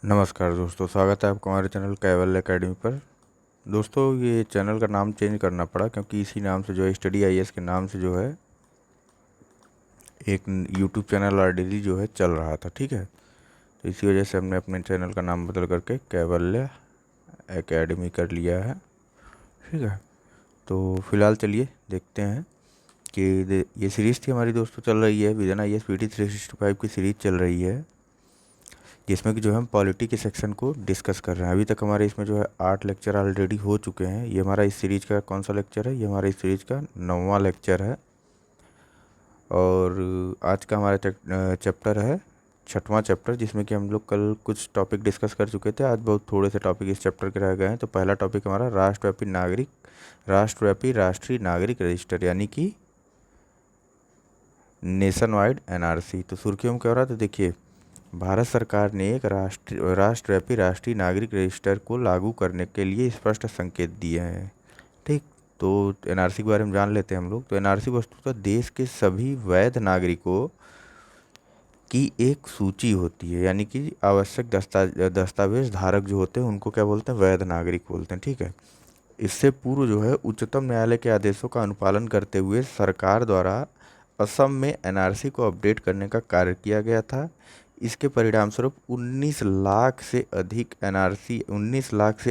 नमस्कार दोस्तों, स्वागत है आपका हमारे चैनल कैवल्य एकेडमी पर। दोस्तों, ये चैनल का नाम चेंज करना पड़ा क्योंकि इसी नाम से जो है स्टडी आईएएस के नाम से जो है एक यूट्यूब चैनल ऑलरेडी जो है चल रहा था। ठीक है, तो इसी वजह से हमने अपने चैनल का नाम बदल करके कैवल्य एकेडमी कर लिया है। ठीक है, तो फिलहाल चलिए देखते हैं कि ये सीरीज़ थी हमारी दोस्तों, चल रही है विजन आईएएस पीटी 365 की सीरीज़ चल रही है, जिसमें कि जो है हम पॉलिटी के सेक्शन को डिस्कस कर रहे हैं। अभी तक हमारे इसमें जो है 8 लेक्चर ऑलरेडी हो चुके हैं। ये हमारा इस सीरीज़ का कौन सा लेक्चर है? ये हमारा इस सीरीज़ का 9वां लेक्चर है और आज का हमारा चैप्टर है 6वां चैप्टर, जिसमें कि हम लोग कल कुछ टॉपिक डिस्कस कर चुके थे। आज बहुत थोड़े से टॉपिक इस चैप्टर के रह गए हैं। तो पहला टॉपिक हमारा राष्ट्रव्यापी राष्ट्रीय नागरिक रजिस्टर, यानी कि नेशन वाइड एनआरसी। तो सुर्खियों में क्या हो रहा है? तो देखिए, भारत सरकार ने एक राष्ट्रव्यापी राष्ट्रीय नागरिक रजिस्टर को लागू करने के लिए स्पष्ट संकेत दिए हैं। ठीक, तो एनआरसी के बारे में जान लेते हैं हम लोग। तो एनआरसी वस्तुतः देश के सभी वैध नागरिकों की एक सूची होती है, यानी कि आवश्यक दस्तावेज धारक जो होते हैं उनको क्या बोलते हैं? वैध नागरिक बोलते हैं। ठीक है, इससे पूर्व जो है उच्चतम न्यायालय के आदेशों का अनुपालन करते हुए सरकार द्वारा असम में एनआरसी को अपडेट करने का कार्य किया गया था। इसके परिणामस्वरूप 19 लाख से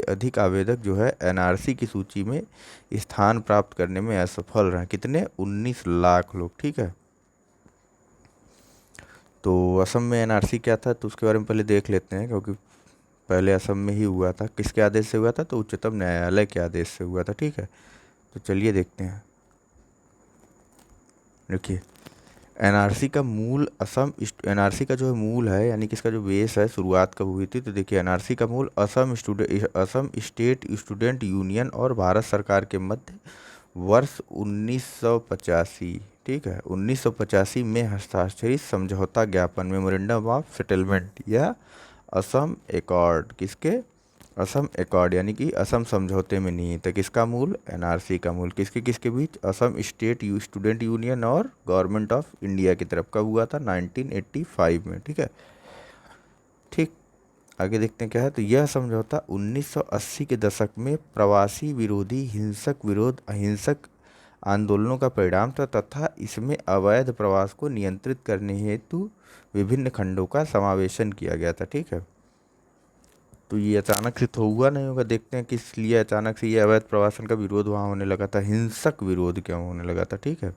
अधिक आवेदक जो है एनआरसी की सूची में स्थान प्राप्त करने में असफल रहे। कितने? 19 लाख लोग। ठीक है, तो असम में एनआरसी क्या था तो उसके बारे में पहले देख लेते हैं, क्योंकि पहले असम में ही हुआ था। किसके आदेश से हुआ था? तो उच्चतम न्यायालय के आदेश से हुआ था। ठीक है, तो चलिए देखते हैं। देखिए, एनआरसी का जो है मूल है, यानी कि इसका जो बेस है, शुरुआत कब हुई थी? तो देखिए, एनआरसी का मूल असम स्टेट स्टूडेंट यूनियन और भारत सरकार के मध्य वर्ष 1985, ठीक है, 1985 में हस्ताक्षरित समझौता ज्ञापन मेमोरेंडम ऑफ सेटलमेंट या असम एकॉर्ड, किसके? असम एकॉर्ड, यानी कि असम समझौते में नहीं था। किसका मूल? एनआरसी का मूल। किसके किसके बीच? असम स्टूडेंट यूनियन और गवर्नमेंट ऑफ इंडिया की तरफ। कब हुआ था? 1985 में। ठीक है, ठीक, आगे देखते हैं क्या है। तो यह समझौता 1980 के दशक में प्रवासी विरोधी अहिंसक आंदोलनों का परिणाम था तथा इसमें अवैध प्रवास को नियंत्रित करने हेतु विभिन्न खंडों का समावेशन किया गया था। ठीक है, तो ये अचानक से तो हुआ नहीं होगा। देखते हैं किस लिए अचानक से ये अवैध प्रवासन का विरोध वहाँ होने लगा था, हिंसक विरोध क्यों होने लगा था। ठीक है,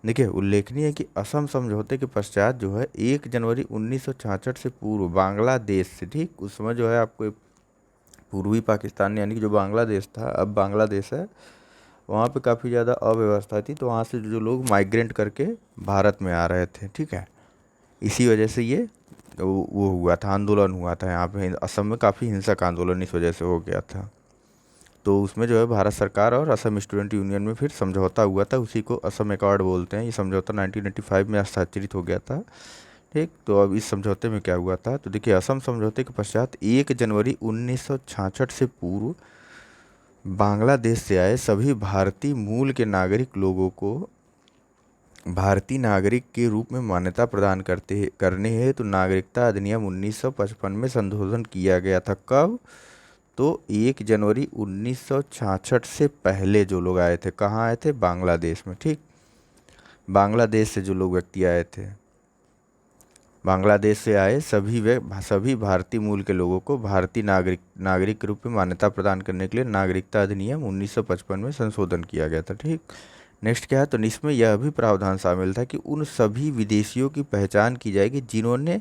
देखिए, उल्लेखनीय है कि असम समझौते के पश्चात जो है 1 जनवरी 1966 से पूर्व बांग्लादेश से, ठीक, उस समय जो है आपको पूर्वी पाकिस्तान यानी कि जो बांग्लादेश था, अब बांग्लादेश है, वहाँ पे काफ़ी ज़्यादा अव्यवस्था थी। तो वहाँ से जो लोग माइग्रेंट करके भारत में आ रहे थे। ठीक है, इसी वजह से ये वो हुआ था, आंदोलन हुआ था यहाँ पे असम में, काफ़ी हिंसक आंदोलन इस वजह से हो गया था। तो उसमें जो है भारत सरकार और असम स्टूडेंट यूनियन में फिर समझौता हुआ था, उसी को असम एकॉर्ड बोलते हैं। ये समझौता 1985 में हस्ताक्षरित हो गया था। ठीक, तो अब इस समझौते में क्या हुआ था? तो देखिए, असम समझौते के पश्चात 1 जनवरी 1966 से पूर्व बांग्लादेश से आए सभी भारतीय मूल के नागरिक लोगों को भारतीय नागरिक के रूप में मान्यता प्रदान करने हेतु नागरिकता अधिनियम 1955 में संशोधन किया गया था। कब? तो 1 जनवरी 1966 से पहले जो लोग आए थे, कहाँ आए थे? बांग्लादेश में। ठीक, बांग्लादेश से जो लोग व्यक्ति आए थे, बांग्लादेश से आए सभी भारतीय मूल के लोगों को भारतीय नागरिक के रूप में मान्यता प्रदान करने के लिए नागरिकता अधिनियम 1955 में संशोधन किया गया था। ठीक, नेक्स्ट क्या है? तो इसमें यह भी प्रावधान शामिल था कि उन सभी विदेशियों की पहचान की जाएगी जिन्होंने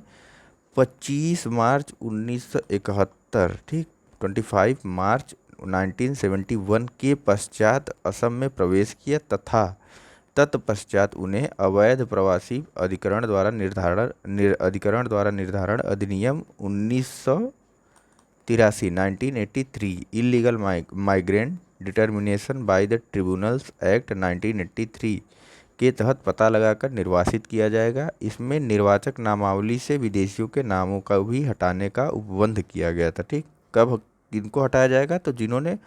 25 मार्च 1971, ठीक, 25 मार्च 1971 के पश्चात असम में प्रवेश किया तथा तत्पश्चात उन्हें अवैध प्रवासी अधिकरण द्वारा निर्धारण अधिनियम 1983 1983 illegal migrant determination by the tribunals act 1983 के तहत पता लगाकर निर्वासित किया जाएगा। इसमें निर्वाचक नामावली से विदेशियों के नामों का भी हटाने का उपबंध किया गया था। ठीक, कब किनको हटाया जाएगा? तो जिन्होंने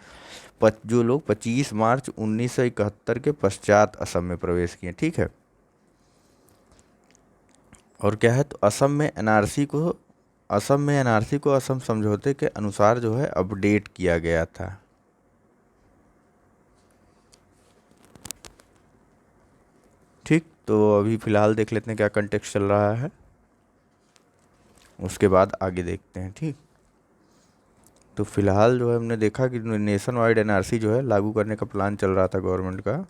जो लोग 25 मार्च 1971 के पश्चात असम में प्रवेश किए। ठीक है, और क्या है? तो असम में एनआरसी को असम में एनआरसी को असम समझौते के अनुसार जो है अपडेट किया गया था। ठीक, तो अभी फिलहाल देख लेते हैं क्या कंटेक्स्ट चल रहा है, उसके बाद आगे देखते हैं। ठीक, तो फिलहाल जो है हमने देखा कि नेशन वाइड एनआरसी जो है लागू करने का प्लान चल रहा था गवर्नमेंट का,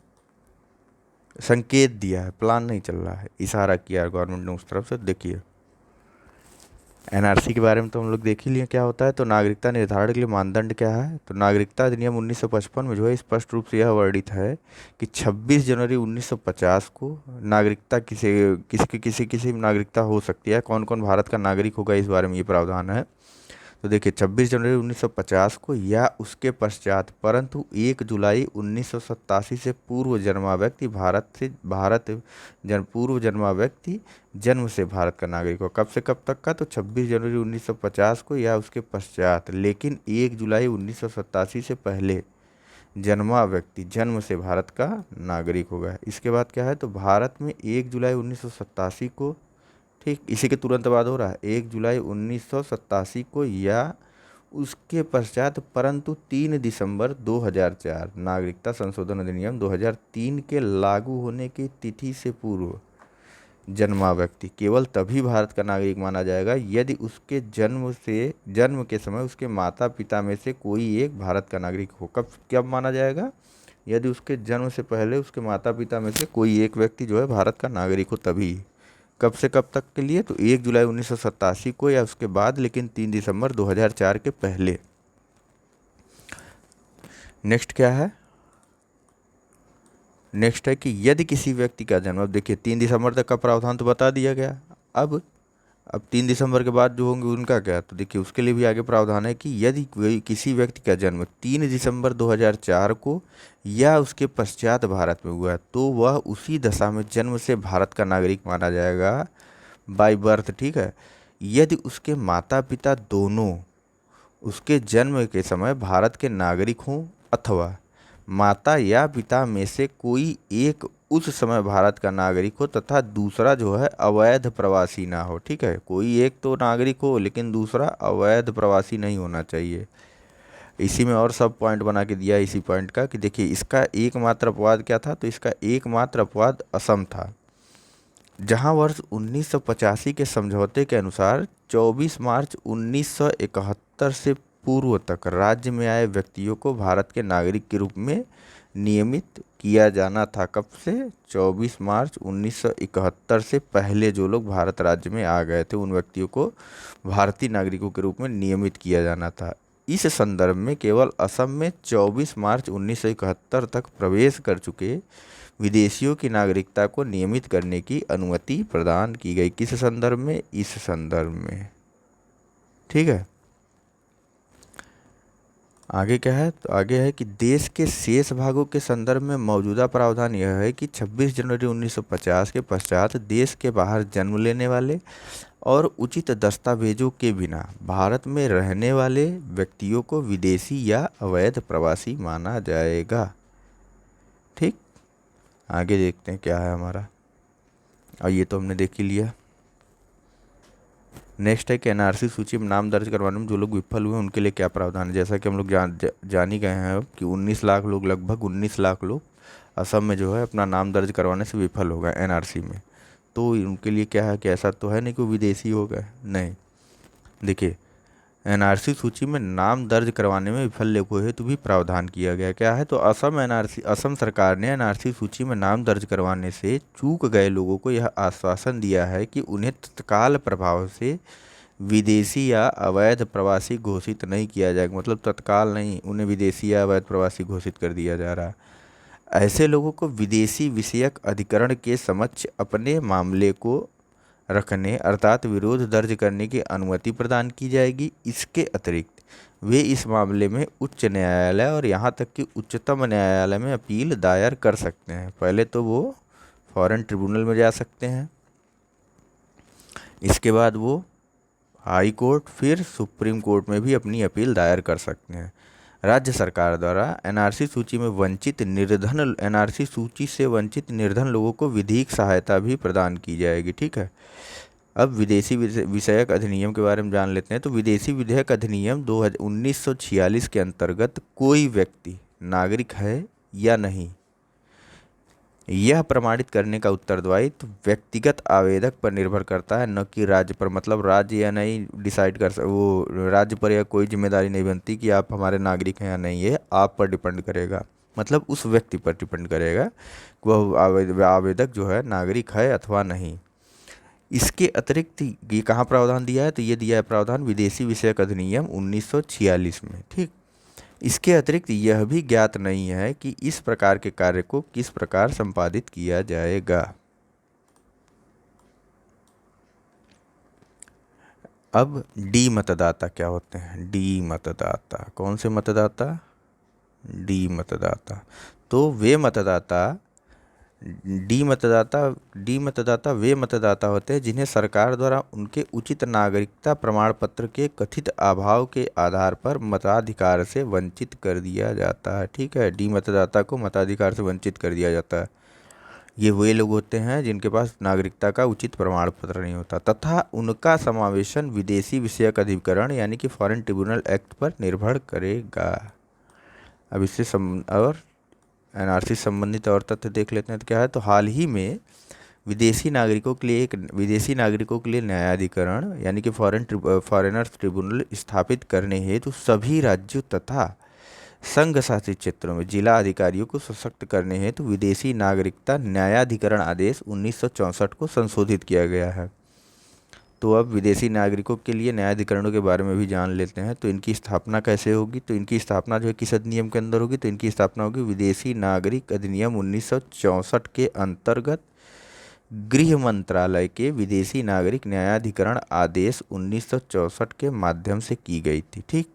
संकेत दिया है, प्लान नहीं चल रहा है, इशारा किया है गवर्नमेंट ने उस तरफ से। देखिए एनआरसी के बारे में तो हम लोग देख ही लिए क्या होता है। तो नागरिकता निर्धारण के लिए मानदंड क्या है, तो नागरिकता अधिनियम 1955 में जो है स्पष्ट रूप से यह वर्णित है कि 26 जनवरी 1950 को नागरिकता किसी नागरिकता हो सकती है। कौन कौन भारत का नागरिक होगा इस बारे में ये प्रावधान है। तो देखिए 26 जनवरी 1950 को या उसके पश्चात, परंतु 1 जुलाई 1987 से पूर्व जन्मा व्यक्ति पूर्व जन्मा व्यक्ति जन्म से भारत का नागरिक हो। कब से कब तक का, तो 26 जनवरी 1950 को या उसके पश्चात, लेकिन 1 जुलाई 1987 से पहले जन्मा व्यक्ति जन्म से भारत का नागरिक होगा। इसके बाद क्या है, तो भारत में 1 जुलाई 1987 को, ठीक इसी के तुरंत बाद हो रहा है 1 जुलाई 1987 को या उसके पश्चात, परंतु 3 दिसंबर 2004 नागरिकता संशोधन अधिनियम 2003 के लागू होने की तिथि से पूर्व जन्मा व्यक्ति केवल तभी भारत का नागरिक माना जाएगा यदि उसके जन्म के समय उसके माता पिता में से कोई एक भारत का नागरिक हो। कब माना जाएगा, यदि उसके जन्म से पहले उसके माता पिता में से कोई एक व्यक्ति जो है भारत का नागरिक हो तभी। कब से कब तक के लिए, तो 1 जुलाई 1987 को या उसके बाद, लेकिन 3 दिसंबर 2004 के पहले। नेक्स्ट क्या है, नेक्स्ट है कि यदि किसी व्यक्ति का जन्म, अब देखिए 3 दिसंबर तक का प्रावधान तो बता दिया गया। अब 3 दिसंबर के बाद जो होंगे उनका क्या, तो देखिए उसके लिए भी आगे प्रावधान है कि यदि कोई किसी व्यक्ति का जन्म 3 दिसंबर 2004 को या उसके पश्चात भारत में हुआ है तो वह उसी दशा में जन्म से भारत का नागरिक माना जाएगा, बाय बर्थ। ठीक है, यदि उसके माता पिता दोनों उसके जन्म के समय भारत के नागरिक हों अथवा माता या पिता में से कोई एक उस समय भारत का नागरिक हो तथा दूसरा जो है अवैध प्रवासी ना हो। ठीक है, कोई एक तो नागरिक हो लेकिन दूसरा अवैध प्रवासी नहीं होना चाहिए। इसी में और सब पॉइंट बना के दिया इसी पॉइंट का कि देखिए इसका एकमात्र अपवाद क्या था, तो इसका एकमात्र अपवाद असम था, जहां वर्ष 1985 के समझौते के अनुसार 24 मार्च 1971 से पूर्व तक राज्य में आए व्यक्तियों को भारत के नागरिक के रूप में नियमित किया जाना था। कब से, 24 मार्च 1971 से पहले जो लोग भारत राज्य में आ गए थे उन व्यक्तियों को भारतीय नागरिकों के रूप में नियमित किया जाना था। इस संदर्भ में केवल असम में 24 मार्च 1971 तक प्रवेश कर चुके विदेशियों की नागरिकता को नियमित करने की अनुमति प्रदान की गई। किस संदर्भ में, इस संदर्भ में। ठीक है, आगे क्या है, तो आगे है कि देश के शेष भागों के संदर्भ में मौजूदा प्रावधान यह है कि 26 जनवरी 1950 के पश्चात देश के बाहर जन्म लेने वाले और उचित दस्तावेजों के बिना भारत में रहने वाले व्यक्तियों को विदेशी या अवैध प्रवासी माना जाएगा। ठीक, आगे देखते हैं क्या है हमारा, और ये तो हमने देख ही लिया। नेक्स्ट है कि एनआरसी सूची में नाम दर्ज करवाने में जो लोग विफल हुए उनके लिए क्या प्रावधान है। जैसा कि हम लोग जान ही गए हैं अब कि 19 लाख लोग, लगभग 19 लाख लोग असम में जो है अपना नाम दर्ज करवाने से विफल हो गए एनआरसी में। तो उनके लिए क्या है कि ऐसा तो है नहीं कि वो विदेशी हो गए, नहीं। देखिए एनआरसी सूची में नाम दर्ज करवाने में विफल लोगों हेतु भी प्रावधान किया गया। क्या है, तो असम सरकार ने एनआरसी सूची में नाम दर्ज करवाने से चूक गए लोगों को यह आश्वासन दिया है कि उन्हें तत्काल प्रभाव से विदेशी या अवैध प्रवासी घोषित नहीं किया जाएगा। मतलब तत्काल नहीं, उन्हें विदेशी या अवैध प्रवासी घोषित कर दिया जा रहा है। ऐसे लोगों को विदेशी विषयक अधिकरण के समक्ष अपने मामले को रखने अर्थात विरोध दर्ज करने की अनुमति प्रदान की जाएगी। इसके अतिरिक्त वे इस मामले में उच्च न्यायालय और यहाँ तक कि उच्चतम न्यायालय में अपील दायर कर सकते हैं। पहले तो वो फॉरेन ट्रिब्यूनल में जा सकते हैं, इसके बाद वो हाई कोर्ट, फिर सुप्रीम कोर्ट में भी अपनी अपील दायर कर सकते हैं। राज्य सरकार द्वारा एनआरसी सूची से वंचित निर्धन लोगों को विधिक सहायता भी प्रदान की जाएगी। ठीक है, अब विदेशी विषयक अधिनियम के बारे में जान लेते हैं। तो विदेशी विधेयक अधिनियम 1946 के अंतर्गत कोई व्यक्ति नागरिक है या नहीं, यह प्रमाणित करने का उत्तरदायित्व व्यक्तिगत आवेदक पर निर्भर करता है, न कि राज्य पर। मतलब राज्य या नहीं डिसाइड वो राज्य पर या कोई जिम्मेदारी नहीं बनती कि आप हमारे नागरिक हैं या नहीं, ये आप पर डिपेंड करेगा, मतलब उस व्यक्ति पर डिपेंड करेगा कि वह आवेदक जो है नागरिक है अथवा नहीं। इसके अतिरिक्त ये कहाँ प्रावधान दिया है, तो ये दिया है प्रावधान विदेशी विषयक अधिनियम 1946 में। ठीक, इसके अतिरिक्त यह भी ज्ञात नहीं है कि इस प्रकार के कार्य को किस प्रकार संपादित किया जाएगा। अब डी मतदाता क्या होते हैं? डी मतदाता कौन से मतदाता? डी मतदाता। तो वे मतदाता डी मतदाता वे मतदाता होते हैं जिन्हें सरकार द्वारा उनके उचित नागरिकता प्रमाण पत्र के कथित अभाव के आधार पर मताधिकार से वंचित कर दिया जाता है। ठीक है, डी मतदाता को मताधिकार से वंचित कर दिया जाता है। ये वे लोग होते हैं जिनके पास नागरिकता का उचित प्रमाण पत्र नहीं होता, तथा उनका समावेशन विदेशी विषयक अधिकरण यानी कि फॉरेन ट्रिब्यूनल एक्ट पर निर्भर करेगा। अब इससे और एनआरसी से संबंधित और तथ्य देख लेते हैं। तो क्या है, तो हाल ही में विदेशी नागरिकों के लिए न्यायाधिकरण यानी कि फॉरेनर्स ट्रिब्यूनल स्थापित करने हेतु सभी राज्यों तथा संघ शासित क्षेत्रों में जिला अधिकारियों को सशक्त करने हेतु विदेशी नागरिकता न्यायाधिकरण आदेश 1964 को संशोधित किया गया है। तो अब विदेशी नागरिकों के लिए न्यायाधिकरणों के बारे में भी जान लेते हैं। तो इनकी स्थापना कैसे होगी? तो इनकी स्थापना जो है किस अधिनियम के अंदर होगी? तो इनकी स्थापना होगी विदेशी नागरिक अधिनियम 1964 के अंतर्गत गृह मंत्रालय के विदेशी नागरिक न्यायाधिकरण आदेश 1964 के माध्यम से की गई थी। ठीक,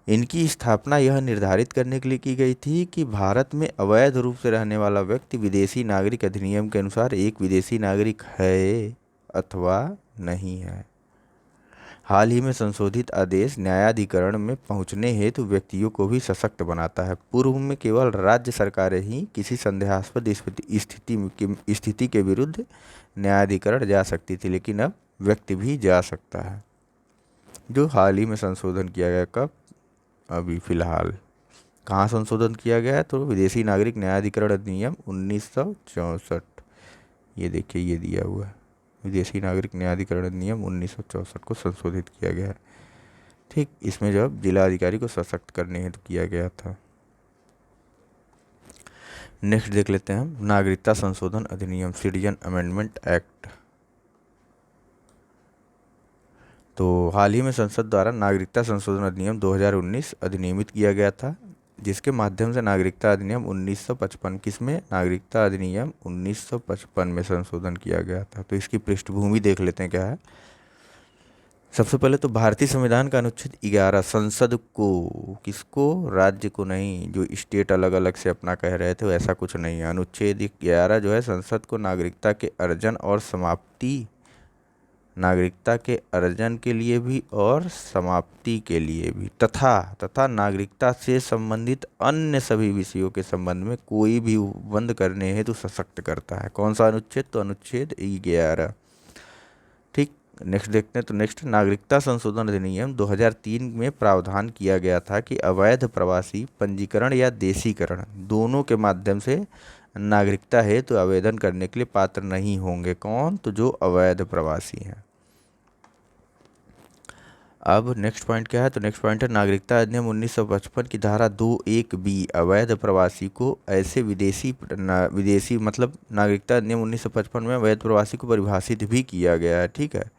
इनकी स्थापना यह निर्धारित करने के लिए की गई थी कि भारत में अवैध रूप से रहने वाला व्यक्ति विदेशी नागरिक अधिनियम के अनुसार एक विदेशी नागरिक है अथवा नहीं है। हाल ही में संशोधित आदेश न्यायाधिकरण में पहुंचने हेतु व्यक्तियों को भी सशक्त बनाता है। पूर्व में केवल राज्य सरकारें ही किसी संदेहास्पद स्थिति के विरुद्ध न्यायाधिकरण जा सकती थी, लेकिन अब व्यक्ति भी जा सकता है, जो हाल ही में संशोधन किया गया। कब? अभी फिलहाल। कहाँ संशोधन किया गया है? तो विदेशी नागरिक न्यायाधिकरण अधिनियम 1964। ये देखिए, ये दिया हुआ है, विदेशी नागरिक न्यायाधिकरण अधिनियम 1964 को संशोधित किया गया है। ठीक, इसमें जब जिला अधिकारी को सशक्त करने हेतु किया गया था। नेक्स्ट देख लेते हैं हम नागरिकता संशोधन अधिनियम, सिटीजन अमेंडमेंट एक्ट। तो हाल ही में संसद द्वारा नागरिकता संशोधन अधिनियम 2019 अधिनियमित किया गया था, जिसके माध्यम से नागरिकता अधिनियम 1955 किसमें? नागरिकता अधिनियम 1955 में संशोधन किया गया था। तो इसकी पृष्ठभूमि देख लेते हैं क्या है। सबसे पहले तो भारतीय संविधान का अनुच्छेद 11 संसद को, किसको? राज्य को नहीं, जो स्टेट अलग अलग से अपना कह रहे थे वैसा कुछ नहीं है। अनुच्छेद 11 जो है संसद को नागरिकता के अर्जन और समाप्ति, नागरिकता के अर्जन के लिए भी और समाप्ति के लिए भी, तथा नागरिकता से संबंधित अन्य सभी विषयों के संबंध में कोई भी उपबंध करने हेतु सशक्त करता है। कौन सा अनुच्छेद? तो अनुच्छेद 11। ठीक, नेक्स्ट देखते हैं। तो नेक्स्ट नागरिकता संशोधन अधिनियम 2003 में प्रावधान किया गया था कि अवैध प्रवासी पंजीकरण या देशीकरण दोनों के माध्यम से नागरिकता हेतु आवेदन करने के लिए पात्र नहीं होंगे। कौन? तो जो अवैध प्रवासी हैं। अब नेक्स्ट पॉइंट क्या है? तो नेक्स्ट पॉइंट है नागरिकता अधिनियम 1955 की धारा 2(1)(b) अवैध प्रवासी को ऐसे विदेशी मतलब नागरिकता अधिनियम 1955 में अवैध प्रवासी को परिभाषित भी किया गया है। ठीक है,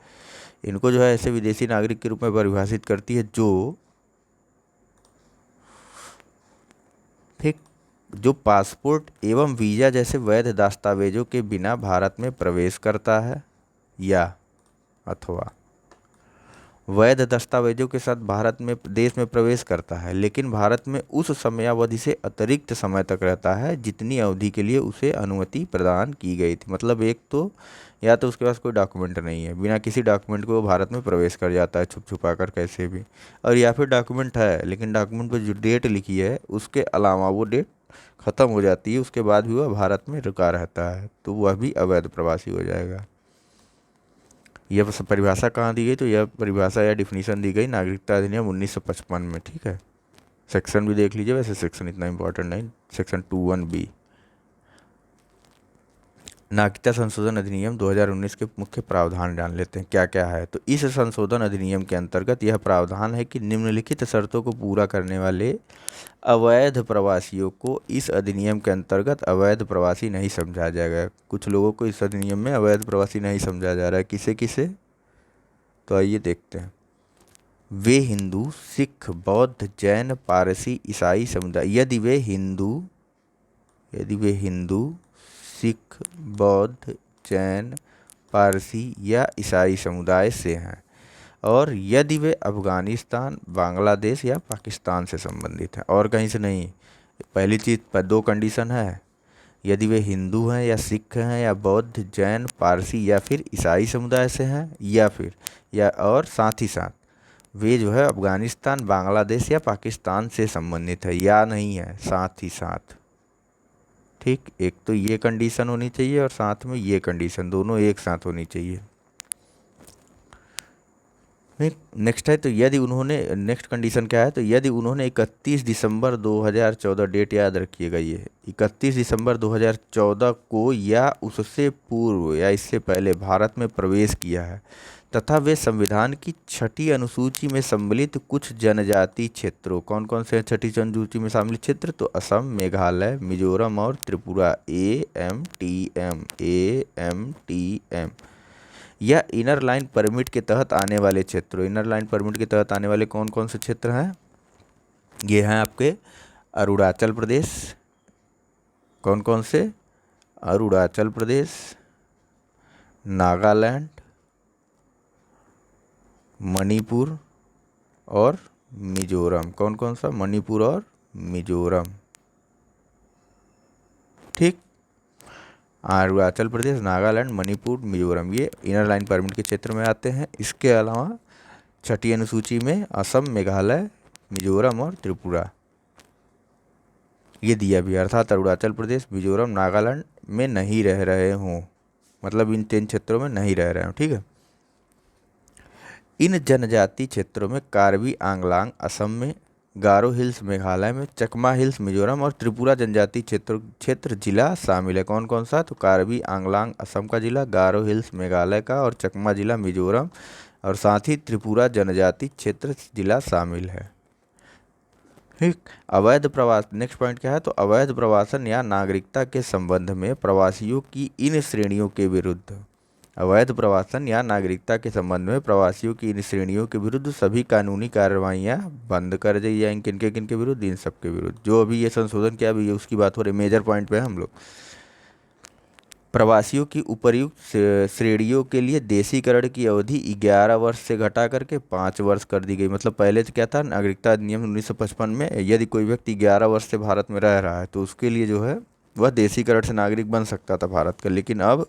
इनको जो है ऐसे विदेशी नागरिक के रूप में परिभाषित करती है जो जो पासपोर्ट एवं वीज़ा जैसे वैध दस्तावेजों के बिना भारत में प्रवेश करता है या अथवा वैध दस्तावेजों के साथ भारत में देश में प्रवेश करता है, लेकिन भारत में उस समयावधि से अतिरिक्त समय तक रहता है जितनी अवधि के लिए उसे अनुमति प्रदान की गई थी। मतलब एक तो या तो उसके पास कोई डॉक्यूमेंट नहीं है, बिना किसी डॉक्यूमेंट के वो भारत में प्रवेश कर जाता है छुप छुपा कर कैसे भी, और या फिर डॉक्यूमेंट है लेकिन डॉक्यूमेंट पर जो डेट लिखी है उसके अलावा वो डेट ख़त्म हो जाती है, उसके बाद भी वह भारत में रुका रहता है, तो वह भी अवैध प्रवासी हो जाएगा। यह परिभाषा कहाँ दी गई, तो यह परिभाषा या डिफिनीशन दी गई नागरिकता अधिनियम 1955 में। ठीक है, सेक्शन भी देख लीजिए, वैसे सेक्शन इतना इंपॉर्टेंट नहीं, सेक्शन 21B। नागरिकता संशोधन अधिनियम 2019 के मुख्य प्रावधान जान लेते हैं क्या क्या है। तो इस संशोधन अधिनियम के अंतर्गत यह प्रावधान है कि निम्नलिखित शर्तों को पूरा करने वाले अवैध प्रवासियों को इस अधिनियम के अंतर्गत अवैध प्रवासी नहीं समझा जाएगा। कुछ लोगों को इस अधिनियम में अवैध प्रवासी नहीं समझा जा रहा है, किसे किसे, तो आइए देखते हैं। वे हिंदू, सिख, बौद्ध, जैन, पारसी, ईसाई समुदाय, यदि वे हिंदू, सिख, बौद्ध, जैन, पारसी या ईसाई समुदाय से हैं, और यदि वे अफ़गानिस्तान, बांग्लादेश या पाकिस्तान से संबंधित हैं, और कहीं से नहीं। पहली चीज़ पर दो कंडीशन है, यदि वे हिंदू हैं या सिख हैं या बौद्ध, जैन, पारसी या फिर ईसाई समुदाय से हैं, या फिर या और साथ ही साथ वे जो है अफ़गानिस्तान, बांग्लादेश या पाकिस्तान से संबंधित है, या नहीं है, साथ ही साथ। ठीक, एक तो ये कंडीशन होनी चाहिए और साथ में ये कंडीशन, दोनों एक साथ होनी चाहिए। नेक्स्ट है, तो यदि उन्होंने, नेक्स्ट कंडीशन क्या है, तो यदि उन्होंने 31 दिसंबर 2014, डेट याद रखिएगा, ये 31 दिसंबर 2014 को या उससे पूर्व या इससे पहले भारत में प्रवेश किया है, तथा वे संविधान की 6ठी अनुसूची में सम्मिलित कुछ जनजाति क्षेत्रों, कौन कौन से 6ठी अनुसूची में शामिल क्षेत्र, तो असम, मेघालय, मिजोरम और त्रिपुरा, AMTM, या इनर लाइन परमिट के तहत आने वाले क्षेत्रों, इनर लाइन परमिट के तहत आने वाले कौन कौन से क्षेत्र हैं, ये हैं आपके अरुणाचल प्रदेश, कौन कौन से, अरुणाचल प्रदेश, नागालैंड, मणिपुर और मिजोरम, कौन कौन सा, मणिपुर और मिजोरम। ठीक, अरुणाचल प्रदेश, नागालैंड, मणिपुर, मिजोरम, ये इनर लाइन परमिट के क्षेत्र में आते हैं। इसके अलावा 6ठी अनुसूची में असम, मेघालय, मिजोरम और त्रिपुरा ये दिया भी, अर्थात अरुणाचल प्रदेश, मिजोरम, नागालैंड में नहीं रह रहे हों, मतलब इन 3 क्षेत्रों में नहीं रह रहे हों। ठीक है, इन जनजाति क्षेत्रों में कार्बी आंगलांग असम में, गारो हिल्स मेघालय में, चकमा हिल्स मिजोरम और त्रिपुरा जनजाति क्षेत्र जिला शामिल है। कौन कौन सा, तो कार्बी आंगलांग असम का जिला, गारो हिल्स मेघालय का और चकमा जिला मिजोरम, और साथ ही त्रिपुरा जनजाति क्षेत्र जिला शामिल है। ठीक, अवैध प्रवास, नेक्स्ट पॉइंट क्या है, तो अवैध प्रवासन या नागरिकता के संबंध में प्रवासियों की इन श्रेणियों के विरुद्ध, अवैध प्रवासन या नागरिकता के संबंध में प्रवासियों की इन श्रेणियों के विरुद्ध सभी कानूनी कार्रवाइयाँ बंद कर दी जाएंगी। किन के विरुद्ध, इन सब के विरुद्ध। जो अभी ये संशोधन क्या अभी उसकी बात हो रही, मेजर पॉइंट पे हम लोग। प्रवासियों की उपर्युक्त श्रेणियों के लिए देशीकरण की अवधि 11 वर्ष से घटा करके 5 वर्ष कर दी गई। मतलब पहले तो क्या था, नागरिकता अधिनियम 1955 में यदि कोई व्यक्ति 11 वर्ष से भारत में रह रहा है तो उसके लिए जो है वह देशीकरण से नागरिक बन सकता था भारत का। लेकिन अब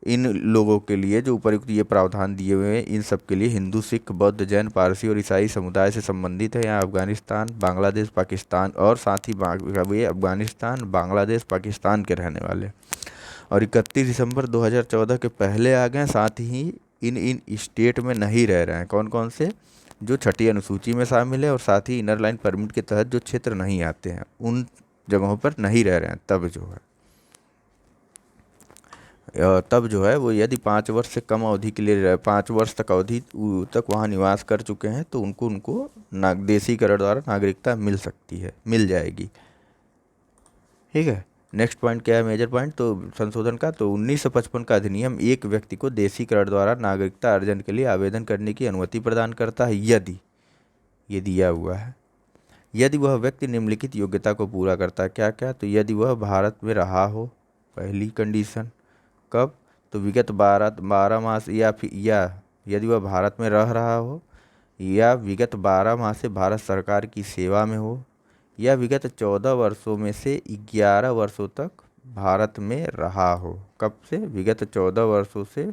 इन लोगों के लिए जो उपर्युक्त ये प्रावधान दिए हुए हैं, इन सब के लिए हिंदू, सिख, बौद्ध, जैन, पारसी और ईसाई समुदाय से संबंधित है, या अफगानिस्तान, बांग्लादेश, पाकिस्तान, और साथ ही ये अफगानिस्तान, बांग्लादेश, पाकिस्तान के रहने वाले, और 31 दिसंबर 2014 के पहले आ गए, साथ ही इन स्टेट में नहीं रह रहे हैं। कौन कौन से, जो 6ठी अनुसूची में शामिल है और साथ ही इनर लाइन परमिट के तहत जो क्षेत्र नहीं आते हैं उन जगहों पर नहीं रह रहे हैं। तब जो है वो यदि 5 वर्ष से कम अवधि के लिए 5 वर्ष तक अवधि तक वहाँ निवास कर चुके हैं तो उनको देशीकरण द्वारा नागरिकता मिल सकती है, मिल जाएगी। ठीक है, नेक्स्ट पॉइंट क्या है, मेजर पॉइंट, तो संशोधन का, तो 1955 का अधिनियम एक व्यक्ति को देशीकरण द्वारा नागरिकता अर्जन के लिए आवेदन करने की अनुमति प्रदान करता है यदि, ये दिया हुआ है, यदि वह व्यक्ति निम्नलिखित योग्यता को पूरा करता है। क्या क्या, तो यदि वह भारत में रहा हो, पहली कंडीशन, कब, तो विगत 12 मास, या फिर या यदि वह भारत में रह रहा हो, या विगत 12 माह से भारत सरकार की सेवा में हो, या विगत 14 वर्षों में से 11 वर्षों तक भारत में रहा हो। कब से, विगत 14 वर्षों से,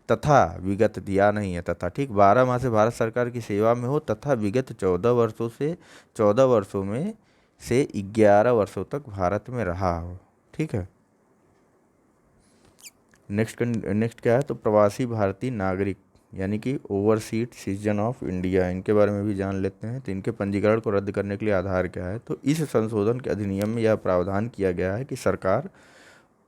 तथा विगत दिया नहीं है तथा, ठीक, 12 माह से भारत सरकार की सेवा में हो तथा विगत 14 वर्षों में से 11 वर्षों तक भारत में रहा हो। ठीक है, नेक्स्ट क्या है, तो प्रवासी भारतीय नागरिक यानी कि ओवरसीज सिटीजन ऑफ इंडिया, इनके बारे में भी जान लेते हैं। तो इनके पंजीकरण को रद्द करने के लिए आधार क्या है, तो इस संशोधन के अधिनियम में यह प्रावधान किया गया है कि सरकार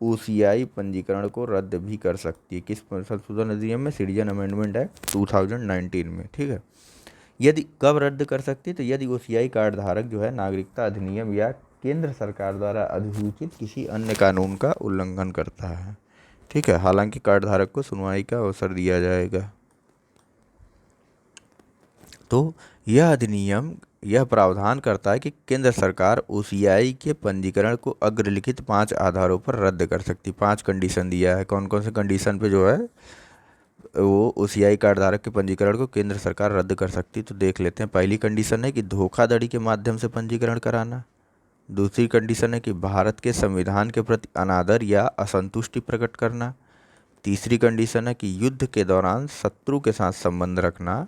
ओसीआई पंजीकरण को रद्द भी कर सकती है। किस संशोधन अधिनियम में, सिटीजन अमेंडमेंट एक्ट 2019 में, ठीक है। यदि कब रद्द कर सकती है, तो यदि ओसीआई कार्ड धारक जो है नागरिकता अधिनियम या केंद्र सरकार द्वारा अधिसूचित किसी अन्य कानून का उल्लंघन करता है, ठीक है। हालांकि कार्ड धारक को सुनवाई का अवसर दिया जाएगा। तो यह अधिनियम यह प्रावधान करता है कि केंद्र सरकार ओसीआई के पंजीकरण को अग्रलिखित 5 आधारों पर रद्द कर सकती है। 5 कंडीशन दिया है, कौन कौन से कंडीशन पे जो है वो ओसीआई कार्ड धारक के पंजीकरण को केंद्र सरकार रद्द कर सकती है। तो देख लेते हैं। पहली कंडीशन है कि धोखाधड़ी के माध्यम से पंजीकरण कराना। दूसरी कंडीशन है कि भारत के संविधान के प्रति अनादर या असंतुष्टि प्रकट करना। तीसरी कंडीशन है कि युद्ध के दौरान शत्रु के साथ संबंध रखना।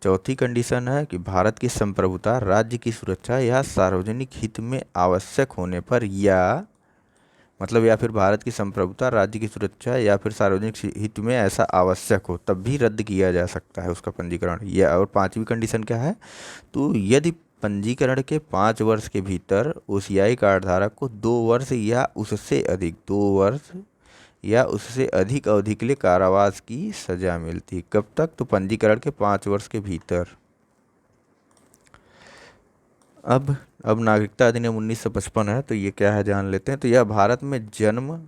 चौथी कंडीशन है कि भारत की संप्रभुता, राज्य की सुरक्षा या सार्वजनिक हित में आवश्यक होने पर या फिर भारत की संप्रभुता, राज्य की सुरक्षा या फिर सार्वजनिक हित में ऐसा आवश्यक हो तब भी रद्द किया जा सकता है उसका पंजीकरण। या और पांचवी कंडीशन क्या है, तो यदि पंजीकरण के 5 वर्ष के भीतर ओसीआई कार्ड धारक को 2 वर्ष या उससे अधिक 2 वर्ष या उससे अधिक अवधि के लिए कारावास की सजा मिलती। कब तक, तो पंजीकरण के 5 वर्ष के भीतर। अब नागरिकता अधिनियम 1955 है, तो ये क्या है जान लेते हैं। तो यह भारत में जन्म,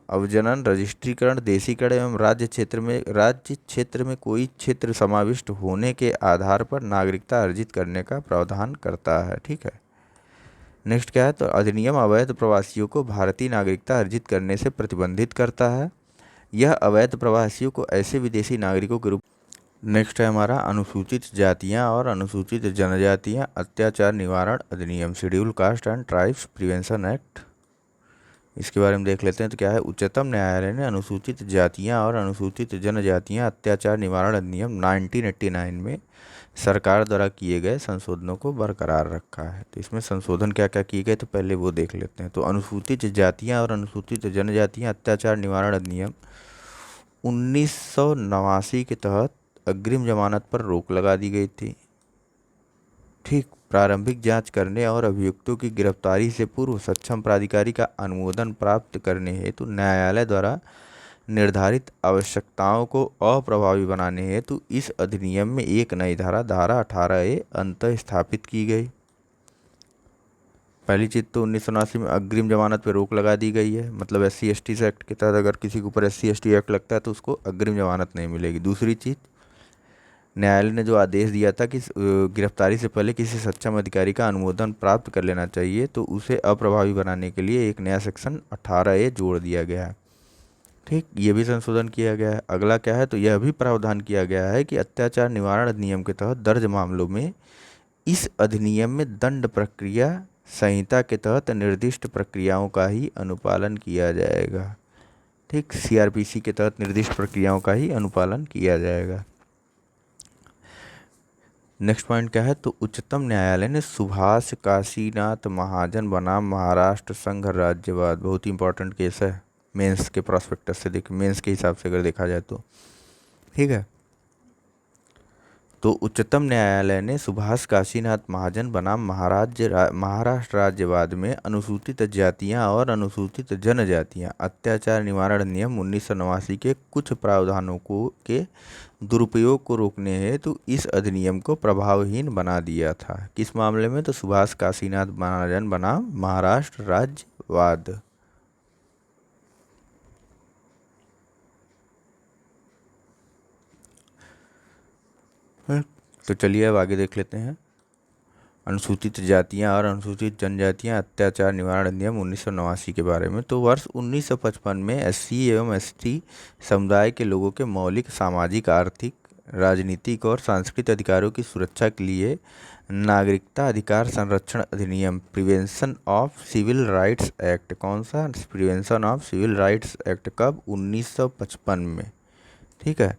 अवजनन, रजिस्ट्रीकरण, देशीकरण एवं राज्य क्षेत्र में कोई क्षेत्र समाविष्ट होने के आधार पर नागरिकता अर्जित करने का प्रावधान करता है, ठीक है। नेक्स्ट क्या है, तो अधिनियम अवैध प्रवासियों को भारतीय नागरिकता अर्जित करने से प्रतिबंधित करता है। यह अवैध प्रवासियों को ऐसे विदेशी नागरिकों के रूप। नेक्स्ट है हमारा अनुसूचित जातियां और अनुसूचित जनजातियां अत्याचार निवारण अधिनियम, schedule caste and tribes prevention act. इसके बारे में देख लेते हैं। तो क्या है, उच्चतम न्यायालय ने अनुसूचित जातियां और अनुसूचित जनजातियां अत्याचार निवारण अधिनियम 1989 में सरकार द्वारा किए गए संशोधनों को बरकरार रखा है। तो इसमें संशोधन क्या क्या किए गए, तो पहले वो देख लेते हैं। तो अनुसूचित जातियां और अनुसूचित जनजातियां अत्याचार निवारण अधिनियम 1989 के तहत अग्रिम जमानत पर रोक लगा दी गई थी, ठीक। प्रारंभिक जांच करने और अभियुक्तों की गिरफ्तारी से पूर्व सक्षम प्राधिकारी का अनुमोदन प्राप्त करने हेतु न्यायालय द्वारा निर्धारित आवश्यकताओं को अप्रभावी बनाने हेतु इस अधिनियम में एक नई धारा 18A अंतः स्थापित की गई। पहली चीज़ तो 1989 में अग्रिम जमानत पर रोक लगा दी गई है, मतलब SC/ST एक्ट के तहत अगर किसी के ऊपर SC/ST एक्ट लगता है तो उसको अग्रिम जमानत नहीं मिलेगी। दूसरी चीज़, न्यायालय ने जो आदेश दिया था कि गिरफ्तारी से पहले किसी सक्षम अधिकारी का अनुमोदन प्राप्त कर लेना चाहिए, तो उसे अप्रभावी बनाने के लिए एक नया सेक्शन 18A जोड़ दिया गया है, ठीक। ये भी संशोधन किया गया है। अगला क्या है, तो यह भी प्रावधान किया गया है कि अत्याचार निवारण अधिनियम के तहत दर्ज मामलों में इस अधिनियम में दंड प्रक्रिया संहिता के तहत निर्दिष्ट प्रक्रियाओं का ही अनुपालन किया जाएगा, ठीक। CRPC के तहत निर्दिष्ट प्रक्रियाओं का ही अनुपालन किया जाएगा। नेक्स्ट पॉइंट क्या है, तो उच्चतम न्यायालय ने सुभाष काशीनाथ महाजन बनाम महाराष्ट्र संघ राज्यवाद, बहुत ही इंपॉर्टेंट केस है मेंस के प्रोस्पेक्टस से मेंस के हिसाब से अगर देखा जाए तो, ठीक है। तो उच्चतम न्यायालय ने सुभाष काशीनाथ महाजन बनाम महाराष्ट्र राज्यवाद में अनुसूचित जातियां और अनुसूचित जनजातियां अत्याचार निवारण नियम 1989 के कुछ प्रावधानों के दुरुपयोग को रोकने हेतु इस अधिनियम को प्रभावहीन बना दिया था। किस मामले में, तो सुभाष काशीनाथ महाजन बनाम महाराष्ट्र राज्यवाद। तो चलिए अब आगे देख लेते हैं। अनुसूचित जातियां और अनुसूचित जनजातियां अत्याचार निवारण अधिनियम 1989 के बारे में। तो वर्ष 1955 में SC एवं ST समुदाय के लोगों के मौलिक सामाजिक, आर्थिक, राजनीतिक और सांस्कृतिक अधिकारों की सुरक्षा के लिए नागरिकता अधिकार संरक्षण अधिनियम, prevention of civil rights act, कौन सा, prevention of civil rights act, कब, 1955 में, ठीक है,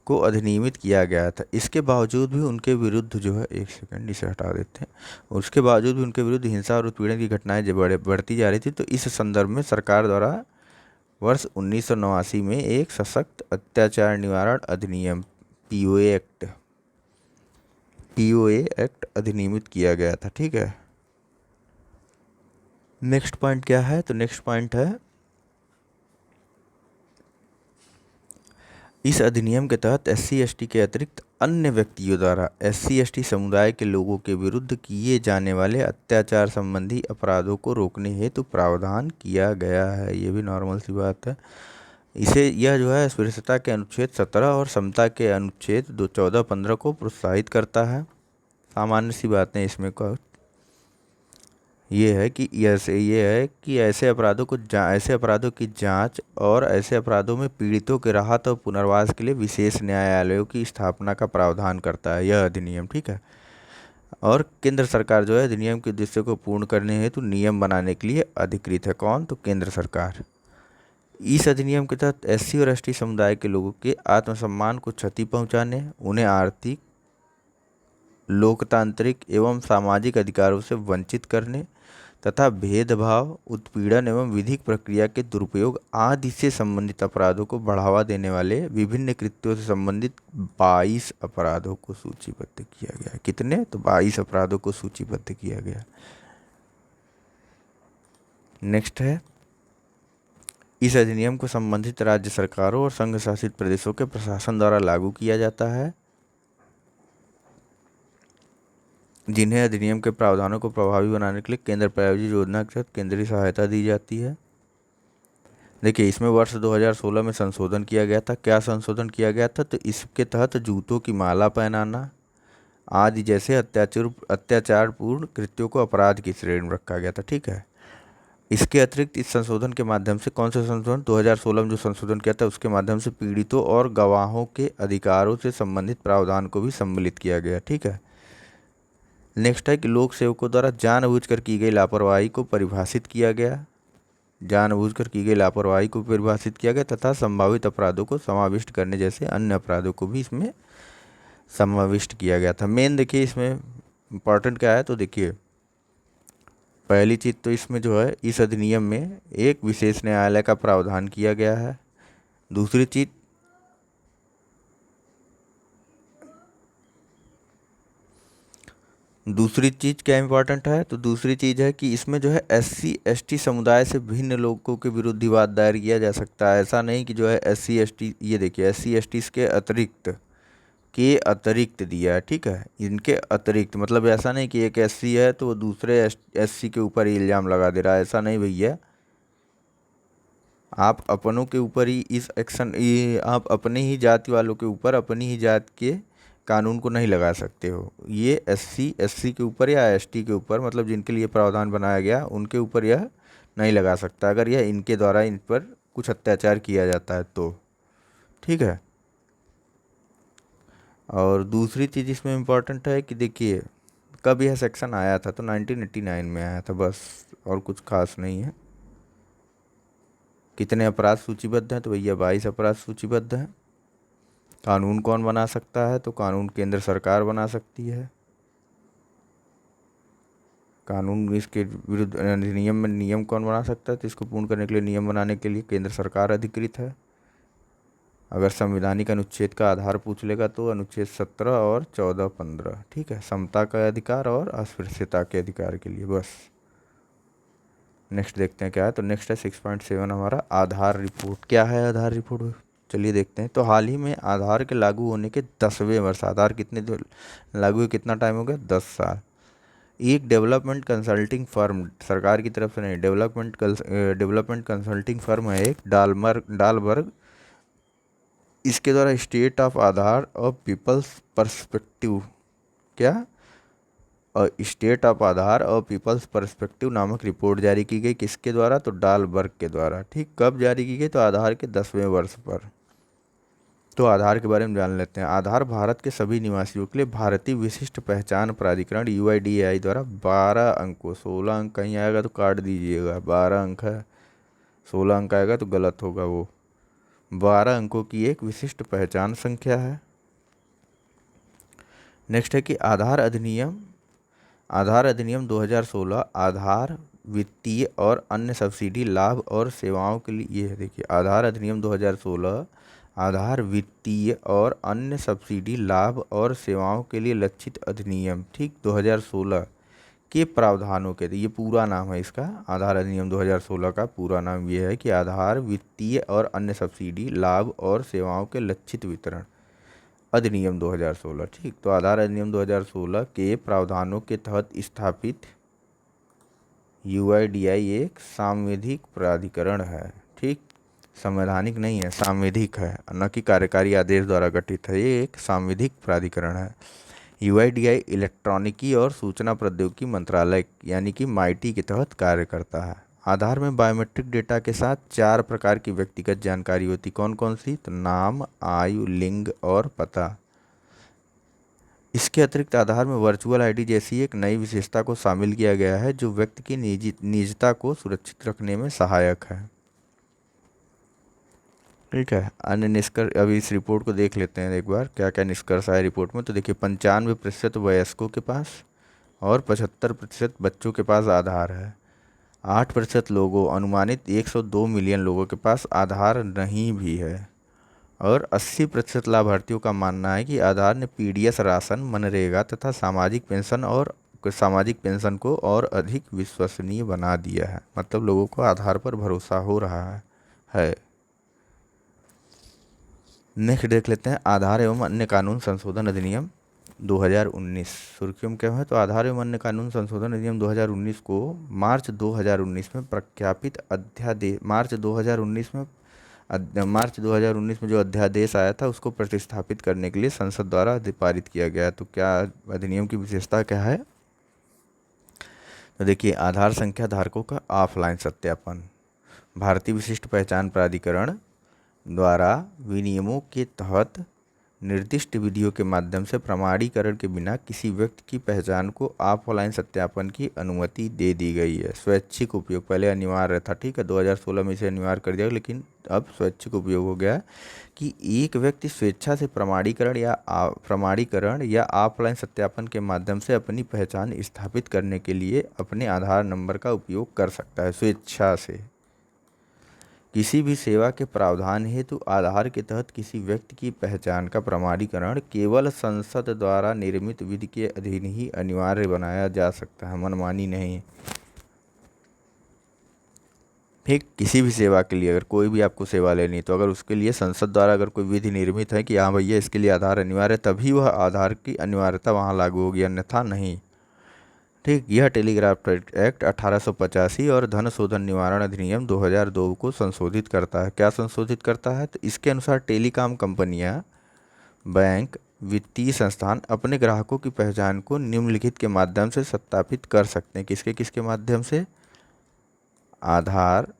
को अधिनियमित किया गया था। इसके बावजूद भी उनके विरुद्ध जो है, एक सेकंड इसे हटा देते हैं, और उसके बावजूद भी उनके विरुद्ध हिंसा और उत्पीड़न की घटनाएं जब बढ़ती जा रही थी। तो इस संदर्भ में सरकार द्वारा वर्ष 1989 में एक सशक्त अत्याचार निवारण अधिनियम पीओए एक्ट अधिनियमित किया गया था। ठीक है, नेक्स्ट पॉइंट क्या है? तो नेक्स्ट पॉइंट है, इस अधिनियम के तहत एससी एसटी के अतिरिक्त अन्य व्यक्तियों द्वारा एससी एसटी समुदाय के लोगों के विरुद्ध किए जाने वाले अत्याचार संबंधी अपराधों को रोकने हेतु प्रावधान किया गया है। ये भी नॉर्मल सी बात है। इसे यह जो है अस्पृश्यता के अनुच्छेद 17 और समता के अनुच्छेद 14-15 को प्रोत्साहित करता है। सामान्य सी बातें इसमें का ये है कि ऐसे अपराधों की जांच और ऐसे अपराधों में पीड़ितों के राहत और पुनर्वास के लिए विशेष न्यायालयों की स्थापना का प्रावधान करता है यह अधिनियम। ठीक है, और केंद्र सरकार जो है अधिनियम के उद्देश्य को पूर्ण करने हेतु नियम बनाने के लिए अधिकृत है। कौन? तो केंद्र सरकार। इस अधिनियम के तहत एससी और एसटी समुदाय के लोगों के आत्मसम्मान को क्षति पहुंचाने, उन्हें आर्थिक, लोकतांत्रिक एवं सामाजिक अधिकारों से वंचित करने तथा भेदभाव, उत्पीड़न एवं विधिक प्रक्रिया के दुरुपयोग आदि से संबंधित अपराधों को बढ़ावा देने वाले विभिन्न कृत्यों से संबंधित 22 अपराधों को सूचीबद्ध किया गया है। कितने? तो 22 अपराधों को सूचीबद्ध किया गया। नेक्स्ट है, इस अधिनियम को संबंधित राज्य सरकारों और संघ शासित प्रदेशों के प्रशासन द्वारा लागू किया जाता है, जिन्हें अधिनियम के प्रावधानों को प्रभावी बनाने के लिए केंद्र प्रायोजित योजना के तहत केंद्रीय सहायता दी जाती है। देखिए, इसमें वर्ष 2016 में संशोधन किया गया था। क्या संशोधन किया गया था? तो इसके तहत जूतों की माला पहनाना आदि जैसे अत्याचारपूर्ण कृत्यों को अपराध की श्रेणी में रखा गया था। ठीक है, इसके अतिरिक्त इस संशोधन के माध्यम से, कौन सा संशोधन? 2016 में जो संशोधन किया था उसके माध्यम से पीड़ितों और गवाहों के अधिकारों से संबंधित प्रावधान को भी सम्मिलित किया गया। ठीक है, नेक्स्ट है कि लोक सेवकों द्वारा जानबूझकर की गई लापरवाही को परिभाषित किया गया। जानबूझकर की गई लापरवाही को परिभाषित किया गया तथा संभावित अपराधों को समाविष्ट करने जैसे अन्य अपराधों को भी इसमें समाविष्ट किया गया था। मेन देखिए इसमें इम्पॉर्टेंट क्या है? तो देखिए, पहली चीज़ तो इसमें जो है इस अधिनियम में एक विशेष न्यायालय का प्रावधान किया गया है। दूसरी चीज़ क्या इम्पोर्टेंट है? तो दूसरी चीज़ है कि इसमें जो है एससी एसटी समुदाय से भिन्न लोगों के विरुद्ध विवाद दायर किया जा सकता है। ऐसा नहीं कि जो है एससी एसटी, ये देखिए एससी एसटी के अतिरिक्त दिया है। ठीक है, इनके अतिरिक्त मतलब ऐसा नहीं कि एक एससी है तो वो दूसरे एससी के ऊपर ही इल्ज़ाम लगा दे रहा है। ऐसा नहीं भैया, आप अपनों के ऊपर ही आप अपनी ही जाति वालों के ऊपर अपनी ही जात के कानून को नहीं लगा सकते हो। ये एससी के ऊपर या एसटी के ऊपर, मतलब जिनके लिए प्रावधान बनाया गया उनके ऊपर यह नहीं लगा सकता अगर यह इनके द्वारा इन पर कुछ अत्याचार किया जाता है तो। ठीक है, और दूसरी चीज़ इसमें इम्पोर्टेंट है कि देखिए कब यह सेक्शन आया था? तो 1989 में आया था, बस, और कुछ खास नहीं है। कितने अपराध सूचीबद्ध हैं? तो भैया 22 अपराध सूचीबद्ध हैं। कानून कौन बना सकता है? तो कानून केंद्र सरकार बना सकती है। कानून इसके विरुद्ध अधिनियम में नियम कौन बना सकता है? तो इसको पूर्ण करने के लिए, नियम बनाने के लिए केंद्र सरकार अधिकृत है। अगर संवैधानिक अनुच्छेद का आधार पूछ लेगा तो अनुच्छेद 17 और 14-15। ठीक है, समता का अधिकार और अस्पृश्यता के अधिकार के लिए। बस, नेक्स्ट देखते हैं क्या है। तो नेक्स्ट है 6.7 हमारा आधार रिपोर्ट। क्या है आधार रिपोर्ट? चलिए देखते हैं। तो हाल ही में आधार के लागू होने के 10वें वर्ष, आधार कितने लागू हुए, कितना टाइम हो गया? 10 साल। एक डेवलपमेंट कंसल्टिंग फर्म, सरकार की तरफ से नहीं, डेवलपमेंट कंसल्टिंग फर्म है एक, डालबर्ग, इसके द्वारा स्टेट ऑफ आधार और पीपल्स पर्सपेक्टिव, क्या, स्टेट ऑफ आधार और पीपल्स पर्सपेक्टिव नामक रिपोर्ट जारी की गई। किसके द्वारा? तो डालबर्ग के द्वारा। ठीक, कब जारी की गई? तो आधार के 10वें वर्ष पर। तो आधार के बारे में जान लेते हैं। आधार भारत के सभी निवासियों के लिए भारतीय विशिष्ट पहचान प्राधिकरण UIDAI द्वारा 12 अंकों, 16 अंक कहीं आएगा तो काट दीजिएगा, 12 अंक है, 16 अंक आएगा तो गलत होगा, वो 12 अंकों की एक विशिष्ट पहचान संख्या है। नेक्स्ट है कि आधार अधिनियम 2016 आधार वित्तीय और अन्य सब्सिडी लाभ और सेवाओं के लिए, ये है देखिए आधार अधिनियम 2016, आधार वित्तीय और अन्य सब्सिडी लाभ और सेवाओं के लिए लक्षित अधिनियम, ठीक 2016 के प्रावधानों के, ये पूरा नाम है इसका, आधार अधिनियम 2016 का पूरा नाम ये है कि आधार वित्तीय और अन्य सब्सिडी लाभ और सेवाओं के लक्षित वितरण अधिनियम 2016, ठीक। तो आधार अधिनियम 2016 के प्रावधानों के तहत स्थापित यूआईडीआई एक सांविधिक प्राधिकरण है, ठीक। संवैधानिक नहीं है, सांविधिक है, न कि कार्यकारी आदेश द्वारा गठित है, ये एक सांविधिक प्राधिकरण है। यूआईडीआई इलेक्ट्रॉनिकी और सूचना प्रौद्योगिकी मंत्रालय यानी कि माइटी के तहत कार्य करता है। आधार में बायोमेट्रिक डेटा के साथ 4 प्रकार की व्यक्तिगत जानकारी होती, कौन कौन सी? तो नाम, आयु, लिंग और पता। इसके अतिरिक्त आधार में वर्चुअल आईडी जैसी एक नई विशेषता को शामिल किया गया है जो व्यक्ति की निजता को सुरक्षित रखने में सहायक है, ठीक है। अन्य निष्कर्ष, अभी इस रिपोर्ट को देख लेते हैं एक बार, क्या क्या निष्कर्ष आए रिपोर्ट में। तो देखिए 95% वयस्कों के पास और 75% बच्चों के पास आधार है। 8% लोगों, अनुमानित 102 मिलियन लोगों के पास आधार नहीं भी है। और 80% लाभार्थियों का मानना है कि आधार ने पीडीएस, राशन, मनरेगा तथा सामाजिक पेंशन को और अधिक विश्वसनीय बना दिया है। मतलब लोगों को आधार पर भरोसा हो रहा है। नेक्स्ट देख लेते हैं आधार एवं अन्य कानून संशोधन अधिनियम 2019। सुर्खियों में क्या है? तो आधार एवं अन्य कानून संशोधन अधिनियम 2019 को मार्च 2019 में प्रख्यापित अध्यादेश, मार्च 2019 में जो अध्यादेश आया था उसको प्रतिस्थापित करने के लिए संसद द्वारा पारित किया गया। तो क्या अधिनियम की विशेषता क्या है? तो देखिए आधार संख्या धारकों का ऑफलाइन सत्यापन, भारतीय विशिष्ट पहचान प्राधिकरण द्वारा विनियमों के तहत निर्दिष्ट विधियों के माध्यम से प्रमाणीकरण के बिना किसी व्यक्ति की पहचान को ऑफलाइन सत्यापन की अनुमति दे दी गई है। स्वैच्छिक उपयोग, पहले अनिवार्य था, ठीक है, 2016 में इसे अनिवार्य कर दिया, लेकिन अब स्वैच्छिक उपयोग हो गया कि एक व्यक्ति स्वेच्छा से प्रमाणीकरण या ऑफलाइन सत्यापन के माध्यम से अपनी पहचान स्थापित करने के लिए अपने आधार नंबर का उपयोग कर सकता है, स्वेच्छा से। किसी भी सेवा के प्रावधान हेतु आधार के तहत किसी व्यक्ति की पहचान का प्रमाणीकरण केवल संसद द्वारा निर्मित विधि के अधीन ही अनिवार्य बनाया जा सकता है, मनमानी नहीं। ठीक, किसी भी सेवा के लिए अगर कोई भी आपको सेवा लेनी है तो अगर उसके लिए संसद द्वारा अगर कोई विधि निर्मित है कि हाँ भैया इसके लिए आधार अनिवार्य है, तभी वह आधार की अनिवार्यता वहाँ लागू होगी, अन्यथा नहीं। ठीक, यह टेलीग्राफ एक्ट 1885 और धन शोधन निवारण अधिनियम 2002 को संशोधित करता है। क्या संशोधित करता है? तो इसके अनुसार टेलीकॉम कंपनियां, बैंक, वित्तीय संस्थान अपने ग्राहकों की पहचान को निम्नलिखित के माध्यम से सत्यापित कर सकते हैं। किसके किसके माध्यम से? आधार,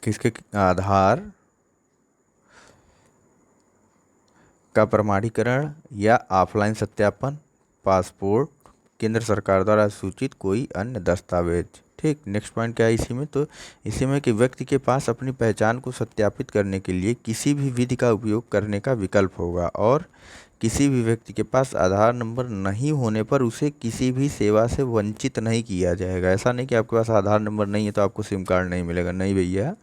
किसके? आधार का प्रमाणीकरण या ऑफलाइन सत्यापन, पासपोर्ट, केंद्र सरकार द्वारा सूचित कोई अन्य दस्तावेज। ठीक, नेक्स्ट पॉइंट क्या है इसी में? तो इसी में कि व्यक्ति के पास अपनी पहचान को सत्यापित करने के लिए किसी भी विधि का उपयोग करने का विकल्प होगा और किसी भी व्यक्ति के पास आधार नंबर नहीं होने पर उसे किसी भी सेवा से वंचित नहीं किया जाएगा। ऐसा नहीं कि आपके पास आधार नंबर नहीं है तो आपको सिम कार्ड नहीं मिलेगा, नहीं भैया,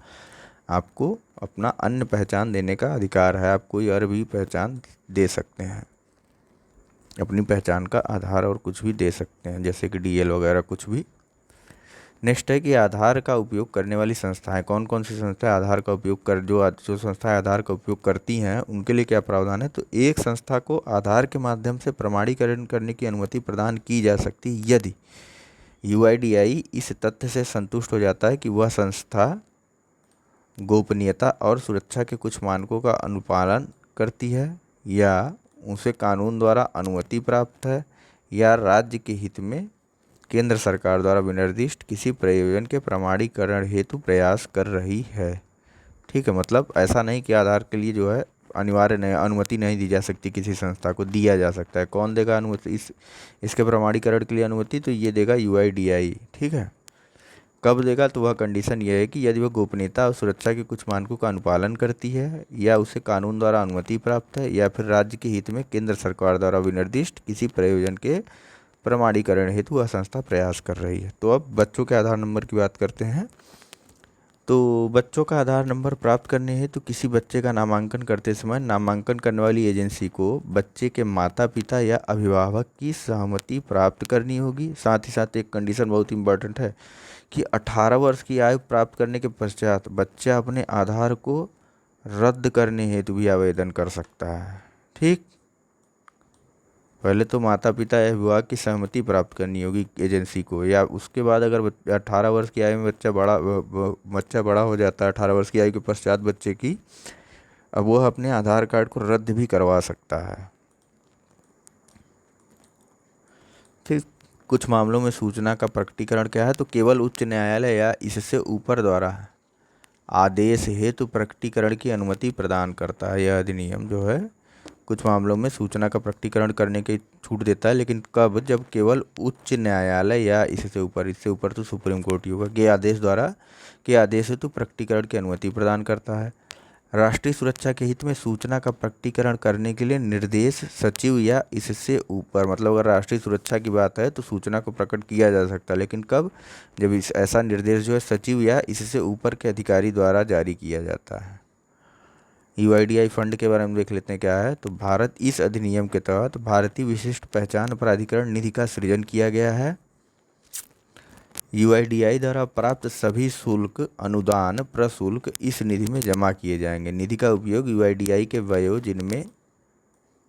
आपको अपना अन्य पहचान देने का अधिकार है। आप कोई और भी पहचान दे सकते हैं, अपनी पहचान का आधार और कुछ भी दे सकते हैं, जैसे कि डीएल वगैरह कुछ भी। नेक्स्ट है कि आधार का उपयोग करने वाली संस्थाएं, कौन कौन सी संस्थाएं आधार का उपयोग कर, जो संस्थाएं आधार का उपयोग करती हैं उनके लिए क्या प्रावधान है? तो एक संस्था को आधार के माध्यम से प्रमाणीकरण करने की अनुमति प्रदान की जा सकती है यदि यूआईडीआई इस तथ्य से संतुष्ट हो जाता है कि वह संस्था गोपनीयता और सुरक्षा के कुछ मानकों का अनुपालन करती है या उसे कानून द्वारा अनुमति प्राप्त है या राज्य के हित में केंद्र सरकार द्वारा विनिर्दिष्ट किसी प्रयोजन के प्रमाणीकरण हेतु प्रयास कर रही है। ठीक है, मतलब ऐसा नहीं कि आधार के लिए जो है अनिवार्य नहीं, अनुमति नहीं दी जा सकती, किसी संस्था को दिया जा सकता है। कौन देगा अनुमति इसके प्रमाणीकरण के लिए अनुमति? तो ये देगा यूआईडीआई। ठीक है, कब देगा, तो वह कंडीशन यह है कि यदि वह गोपनीयता और सुरक्षा के कुछ मानकों का अनुपालन करती है, या उसे कानून द्वारा अनुमति प्राप्त है, या फिर राज्य के हित में केंद्र सरकार द्वारा विनिर्दिष्ट किसी प्रयोजन के प्रमाणीकरण हेतु वह संस्था प्रयास कर रही है। तो अब बच्चों के आधार नंबर की बात करते हैं। तो बच्चों का आधार नंबर प्राप्त करने हेतु किसी बच्चे का नामांकन करते समय नामांकन करने वाली एजेंसी को बच्चे के माता पिता या अभिभावक की सहमति प्राप्त करनी होगी। साथ ही साथ एक कंडीशन बहुत इंपॉर्टेंट है कि 18 वर्ष की आयु प्राप्त करने के पश्चात बच्चा अपने आधार को रद्द करने हेतु भी आवेदन कर सकता है। ठीक, पहले तो माता पिता या विभाग की सहमति प्राप्त करनी होगी एजेंसी को, या उसके बाद अगर 18 वर्ष की आयु में बच्चा बड़ा हो जाता है 18 वर्ष की आयु के पश्चात बच्चे की, अब वह अपने आधार कार्ड को रद्द भी करवा सकता है। ठीक, कुछ मामलों में सूचना का प्रकटीकरण क्या है, तो केवल उच्च न्यायालय या इससे ऊपर द्वारा आदेश हेतु प्रकटीकरण की अनुमति प्रदान करता है। यह अधिनियम जो है कुछ मामलों में सूचना का प्रकटीकरण करने की छूट देता है, लेकिन कब, जब केवल उच्च न्यायालय या इससे ऊपर तो सुप्रीम कोर्ट ही होगा के आदेश हेतु प्रकटीकरण की अनुमति प्रदान करता है। राष्ट्रीय सुरक्षा के हित में सूचना का प्रकटीकरण करने के लिए निर्देश सचिव या इससे ऊपर, मतलब अगर राष्ट्रीय सुरक्षा की बात है तो सूचना को प्रकट किया जा सकता है, लेकिन कब, जब ऐसा निर्देश जो है सचिव या इससे ऊपर के अधिकारी द्वारा जारी किया जाता है। यूआईडीआई फंड के बारे में देख लेते हैं क्या है। तो भारत इस अधिनियम के तहत भारतीय विशिष्ट पहचान प्राधिकरण निधि का सृजन किया गया है। यूआईडीआई द्वारा प्राप्त सभी शुल्क, अनुदान, प्रशुल्क इस निधि में जमा किए जाएंगे। निधि का उपयोग यूआईडीआई के व्ययों जिनमें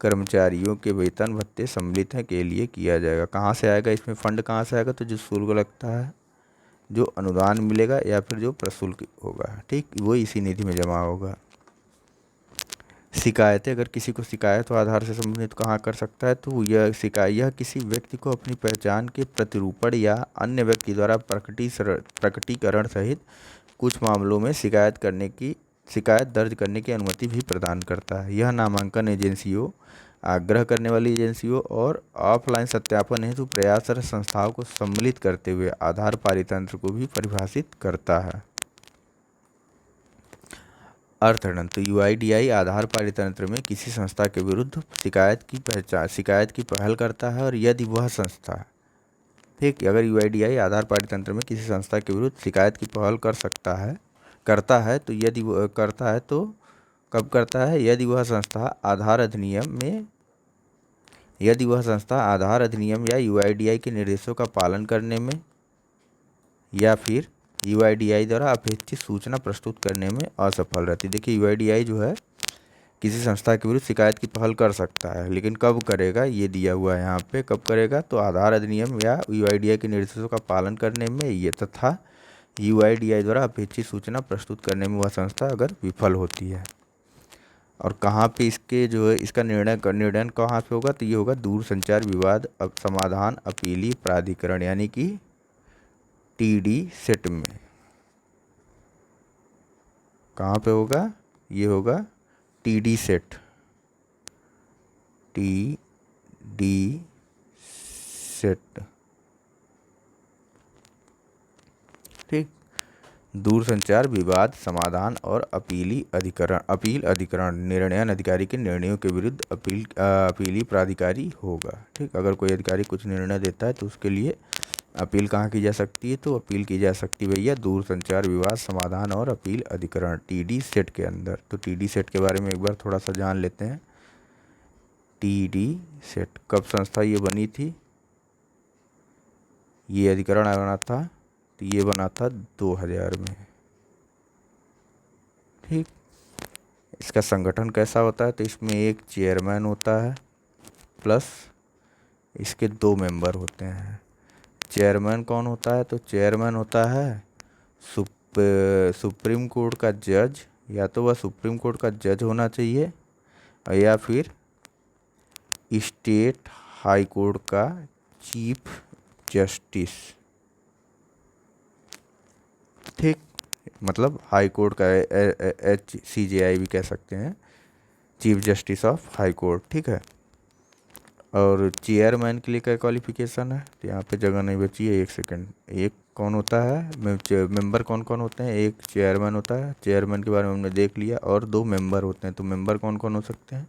कर्मचारियों के वेतन भत्ते सम्मिलित हैं के लिए किया जाएगा। कहाँ से आएगा, इसमें फंड कहाँ से आएगा, तो जो शुल्क लगता है, जो अनुदान मिलेगा या फिर जो प्रशुल्क होगा, ठीक, वो इसी निधि में जमा होगा। शिकायतें, अगर किसी को शिकायत हो आधार से संबंधित कहाँ कर सकता है, तो यह किसी व्यक्ति को अपनी पहचान के प्रतिरूपण या अन्य व्यक्ति द्वारा प्रकटीकरण सहित कुछ मामलों में शिकायत दर्ज करने की अनुमति भी प्रदान करता है। यह नामांकन एजेंसियों, आग्रह करने वाली एजेंसियों और ऑफलाइन सत्यापन हेतु प्रयासरत संस्थाओं को सम्मिलित करते हुए आधार पारितंत्र को भी परिभाषित करता है। अर्थगणन, तो यूआईडीआई आधार पारितंत्र में किसी संस्था के विरुद्ध शिकायत की पहल करता है, और यदि वह संस्था, ठीक, अगर यूआईडीआई आधार पारितंत्र में किसी संस्था के विरुद्ध शिकायत की पहल करता है तो यदि वह करता है तो कब करता है, यदि वह संस्था आधार अधिनियम या यूआईडीआई के निर्देशों का पालन करने में, या फिर यूआईडीआई द्वारा अपेक्षित सूचना प्रस्तुत करने में असफल रहती है। देखिए, यूआईडीआई जो है किसी संस्था के विरुद्ध शिकायत की पहल कर सकता है, लेकिन कब करेगा ये दिया हुआ है यहाँ पे, कब करेगा, तो आधार अधिनियम या यूआईडीआई के निर्देशों का पालन करने में, ये तथा यूआईडीआई द्वारा अपेक्षित सूचना प्रस्तुत करने में वह संस्था अगर विफल होती है। और कहाँ पे इसका निर्णय कहाँ पे होगा, तो ये होगा दूरसंचार विवाद समाधान अपीली प्राधिकरण, यानी कि टीडी सेट में। कहाँ पे होगा, ये होगा टीडी सेट, ठीक, दूरसंचार विवाद समाधान और अपील अधिकरण निर्णयन अधिकारी के निर्णयों के विरुद्ध अपीली प्राधिकारी होगा। ठीक, अगर कोई अधिकारी कुछ निर्णय देता है तो उसके लिए अपील कहाँ की जा सकती है, तो अपील की जा सकती है भैया दूरसंचार विवाद समाधान और अपील अधिकरण टीडी सेट के अंदर। तो टीडी सेट के बारे में एक बार थोड़ा सा जान लेते हैं। टीडी सेट कब संस्था ये बनी थी, ये अधिकरण बना था, तो ये बना था 2000 में। ठीक, इसका संगठन कैसा होता है, तो इसमें एक चेयरमैन होता है प्लस इसके 2 मेंबर होते हैं। चेयरमैन कौन होता है, तो चेयरमैन होता है सुप्रीम कोर्ट का जज, या तो वह सुप्रीम कोर्ट का जज होना चाहिए या फिर स्टेट हाई कोर्ट का चीफ जस्टिस। ठीक, मतलब हाई कोर्ट का HCJI भी कह सकते हैं, chief justice of high court. ठीक है, और चेयरमैन के लिए क्या क्वालिफिकेशन है, तो यहाँ पे जगह नहीं बची है, एक सेकंड। एक कौन होता है मेंबर, कौन कौन होते हैं, एक चेयरमैन होता है, चेयरमैन के बारे में हमने देख लिया, और 2 मेंबर होते हैं। तो मेंबर कौन कौन हो सकते हैं,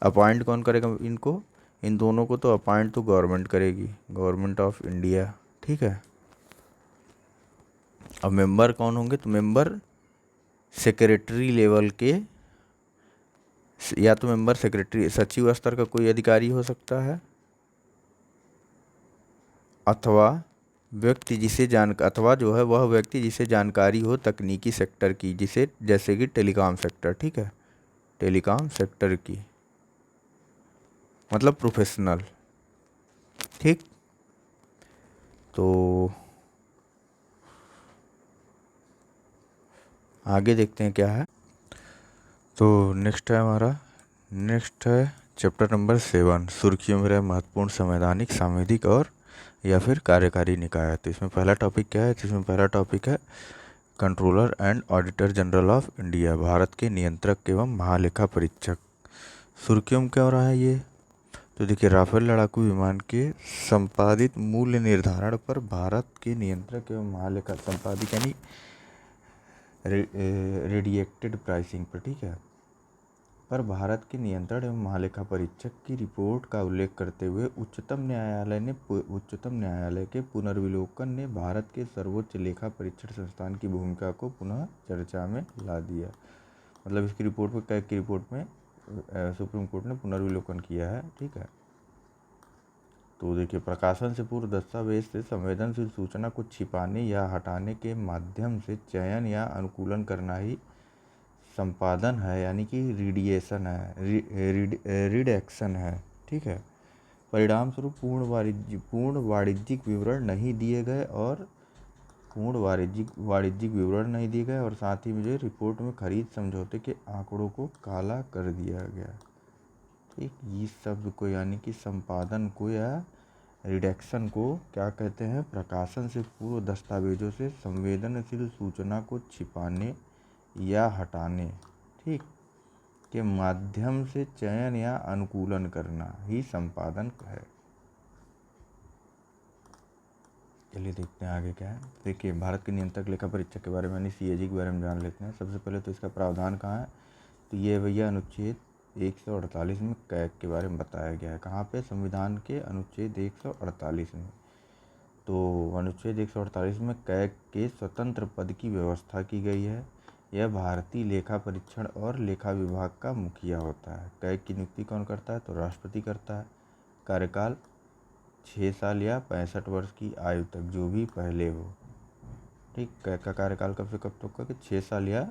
अपॉइंट कौन करेगा इनको, इन दोनों को तो अपॉइंट तो गवर्नमेंट करेगी, गवर्नमेंट ऑफ इंडिया, ठीक है। अब मेंबर कौन होंगे, तो मेंबर सेक्रेटरी लेवल के, या तो मेंबर सेक्रेटरी सचिव स्तर का कोई अधिकारी हो सकता है, अथवा अथवा जो है वह व्यक्ति जिसे जानकारी हो तकनीकी सेक्टर की, जिसे जैसे कि टेलीकॉम सेक्टर, ठीक है, टेलीकॉम सेक्टर की, मतलब प्रोफेशनल, ठीक। तो आगे देखते हैं क्या है। तो नेक्स्ट है हमारा, नेक्स्ट है चैप्टर नंबर 7, सुर्खियों में रहे महत्वपूर्ण संवैधानिक, सांविधिक और या फिर कार्यकारी निकाय। तो इसमें पहला टॉपिक क्या है, तो इसमें पहला टॉपिक है controller and auditor general of India, Bharat के नियंत्रक एवं महालेखा परीक्षक। सुर्खियों में क्या हो रहा है ये, तो देखिए राफेल लड़ाकू विमान के संपादित मूल्य निर्धारण पर भारत के नियंत्रक एवं महालेखा संपादित यानी रेडिएक्टेड प्राइसिंग पर, ठीक है, पर भारत के नियंत्रण एवं महालेखा परीक्षक की रिपोर्ट का उल्लेख करते हुए उच्चतम न्यायालय के पुनर्विलोकन ने भारत के सर्वोच्च लेखा परीक्षण संस्थान की भूमिका को पुनः चर्चा में ला दिया। मतलब इसकी रिपोर्ट में कैग की रिपोर्ट में सुप्रीम कोर्ट ने पुनर्विलोकन किया है, ठीक है। तो देखिए प्रकाशन से पूर्व दस्तावेज से संवेदनशील सूचना को छिपाने या हटाने के माध्यम से चयन या अनुकूलन करना ही संपादन है, यानी कि रिडिएशन है, रिडक्शन है, ठीक है। परिणाम स्वरूप पूर्ण वाणिज्यिक विवरण नहीं दिए गए और साथ ही मुझे रिपोर्ट में खरीद समझौते के आंकड़ों को काला कर दिया गया, ठीक। इस शब्द को यानी कि संपादन को या रिडक्शन को क्या कहते हैं, प्रकाशन से पूर्व दस्तावेजों से संवेदनशील सूचना को छिपाने या हटाने, ठीक, के माध्यम से चयन या अनुकूलन करना ही संपादन है। चलिए देखते हैं आगे क्या है। देखिए भारत के नियंत्रक लेखा परीक्षक के बारे में यानी सीएजी के बारे में जान लेते हैं। सबसे पहले तो इसका प्रावधान कहाँ है, तो ये भैया अनुच्छेद 148 में कैग के बारे में बताया गया है। कहाँ पे, संविधान के अनुच्छेद 148 में। तो अनुच्छेद 148 में कैग के स्वतंत्र पद की व्यवस्था की गई है। यह भारतीय लेखा परीक्षण और लेखा विभाग का मुखिया होता है। कैग की नियुक्ति कौन करता है, तो राष्ट्रपति करता है। कार्यकाल 6 साल या 65 वर्ष की आयु तक, जो भी पहले हो, ठीक। कैग का कार्यकाल कब से कब तक का, कि 6 साल या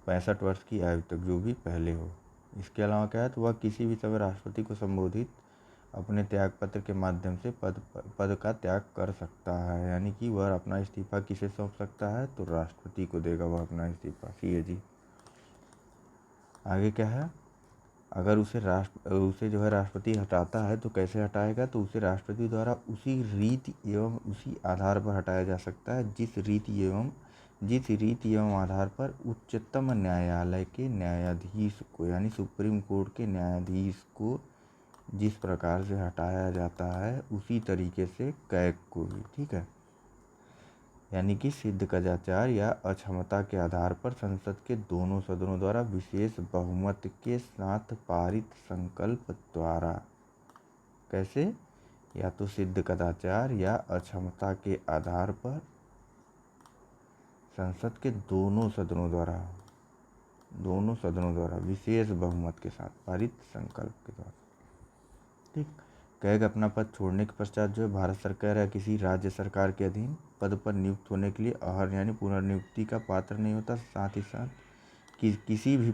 65 वर्ष की आयु तक, जो भी पहले हो। इसके अलावा क्या है, तो वह किसी भी समय राष्ट्रपति को संबोधित अपने त्याग पत्र के माध्यम से पद का त्याग कर सकता है, यानी कि वह अपना इस्तीफा किसे सौंप सकता है, तो राष्ट्रपति को देगा वह अपना इस्तीफा, सीएजी। आगे क्या है, अगर उसे जो है राष्ट्रपति हटाता है तो कैसे हटाएगा, तो उसे राष्ट्रपति द्वारा उसी रीति एवं उसी आधार पर हटाया जा सकता है जिस रीति एवं आधार पर उच्चतम न्यायालय के न्यायाधीश को यानी सुप्रीम कोर्ट के न्यायाधीश को जिस प्रकार से हटाया जाता है उसी तरीके से कैग को भी, ठीक है। यानी कि सिद्ध कदाचार या अक्षमता के आधार पर संसद के दोनों सदनों द्वारा विशेष बहुमत के साथ पारित संकल्प द्वारा, कैसे, या तो सिद्ध कदाचार या अक्षमता के आधार पर संसद के दोनों सदनों द्वारा विशेष बहुमत के साथ पारित संकल्प के द्वारा, ठीक। कैग अपना पद छोड़ने के पश्चात जो है भारत सरकार या किसी राज्य सरकार के अधीन पद पर नियुक्त होने के लिए अहर्य यानी पुनर्नियुक्ति का पात्र नहीं होता। साथ ही साथ किसी भी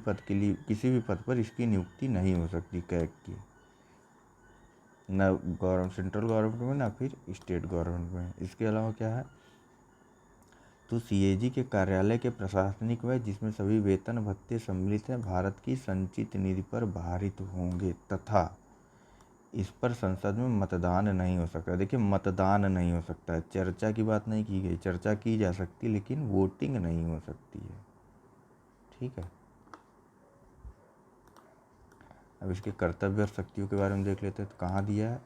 पद पर इसकी नियुक्ति नहीं हो सकती कैग की, न सेंट्रल गवर्नमेंट में ना फिर स्टेट गवर्नमेंट में। इसके अलावा क्या है, तो सीएजी के कार्यालय के प्रशासनिक व्यय जिसमें सभी वेतन भत्ते सम्मिलित हैं भारत की संचित निधि पर भारित होंगे तथा इस पर संसद में मतदान नहीं हो सकता। देखिए मतदान नहीं हो सकता है, चर्चा की बात नहीं की गई, चर्चा की जा सकती लेकिन वोटिंग नहीं हो सकती है, ठीक है। अब इसके कर्तव्य और शक्तियों के बारे में देख लेते हैं। तो कहाँ दिया है?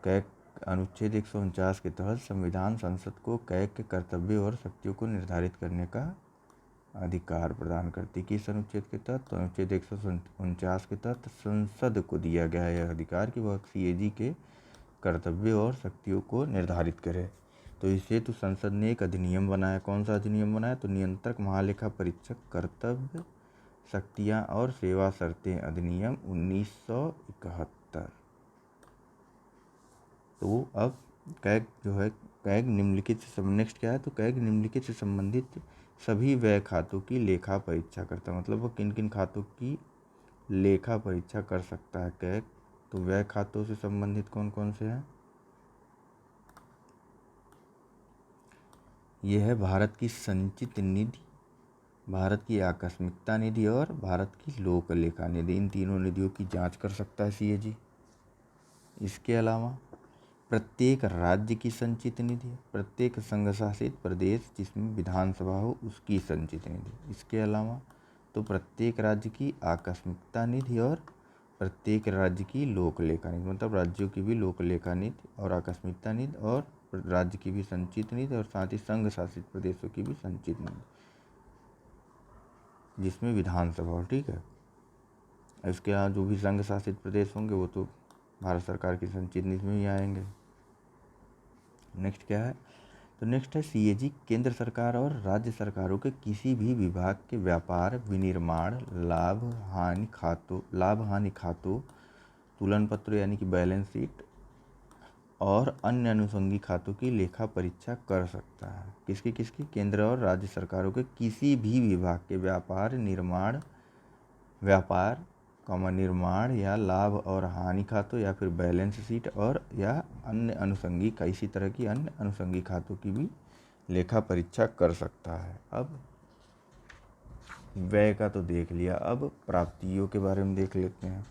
कैग अनुच्छेद 149 के तहत संविधान संसद को कैग के कर्तव्य और शक्तियों को निर्धारित करने का अधिकार प्रदान करती। किस अनुच्छेद के तहत? तो अनुच्छेद 149 के तहत संसद को दिया गया यह अधिकार कि वह सीएजी के कर्तव्य और शक्तियों को निर्धारित करे। तो इस हेतु संसद ने एक अधिनियम बनाया। कौन सा अधिनियम बनाया? तो नियंत्रक महालेखा परीक्षक कर्तव्य, शक्तियाँ और सेवा शर्तें अधिनियम 1971। तो अब कैग जो है, कैग निम्नलिखित से नेक्स्ट क्या है? तो कैग निम्नलिखित से संबंधित सभी व्यय खातों की लेखा परीक्षा करता है। मतलब वो किन किन खातों की लेखा परीक्षा कर सकता है कैग? तो व्यय खातों से संबंधित कौन कौन से हैं? यह है भारत की संचित निधि, भारत की आकस्मिकता निधि और भारत की लोक लेखा निधि। इन तीनों निधियों की जांच कर सकता है सीएजी। इसके अलावा प्रत्येक राज्य की संचित निधि, प्रत्येक संघ शासित प्रदेश जिसमें विधानसभा हो उसकी संचित निधि। इसके अलावा तो प्रत्येक राज्य की आकस्मिकता निधि और प्रत्येक राज्य की लोक लेखा निधि, मतलब राज्यों की भी लोक लेखा निधि और आकस्मिकता निधि और राज्य की भी संचित निधि और साथ ही संघ शासित प्रदेशों की भी संचित निधि जिसमें विधानसभा हो। ठीक है, इसके यहाँ जो भी संघ शासित प्रदेश होंगे वो तो भारत सरकार की संचित निधि में ही आएंगे। नेक्स्ट क्या है? तो नेक्स्ट है सीएजी केंद्र सरकार और राज्य सरकारों के किसी भी विभाग के व्यापार, विनिर्माण, लाभ हानि खातों, तुलन पत्र यानी कि बैलेंस शीट और अन्य अनुषंगी खातों की लेखा परीक्षा कर सकता है। किसकी? केंद्र और राज्य सरकारों के किसी भी विभाग के व्यापार, निर्माण या लाभ और हानि खातों या फिर बैलेंस शीट और या अन्य अनुषंगी का इसी तरह की अन्य अनुषंगी खातों की भी लेखा परीक्षा कर सकता है। अब व्यय का तो देख लिया, अब प्राप्तियों के बारे में देख लेते हैं।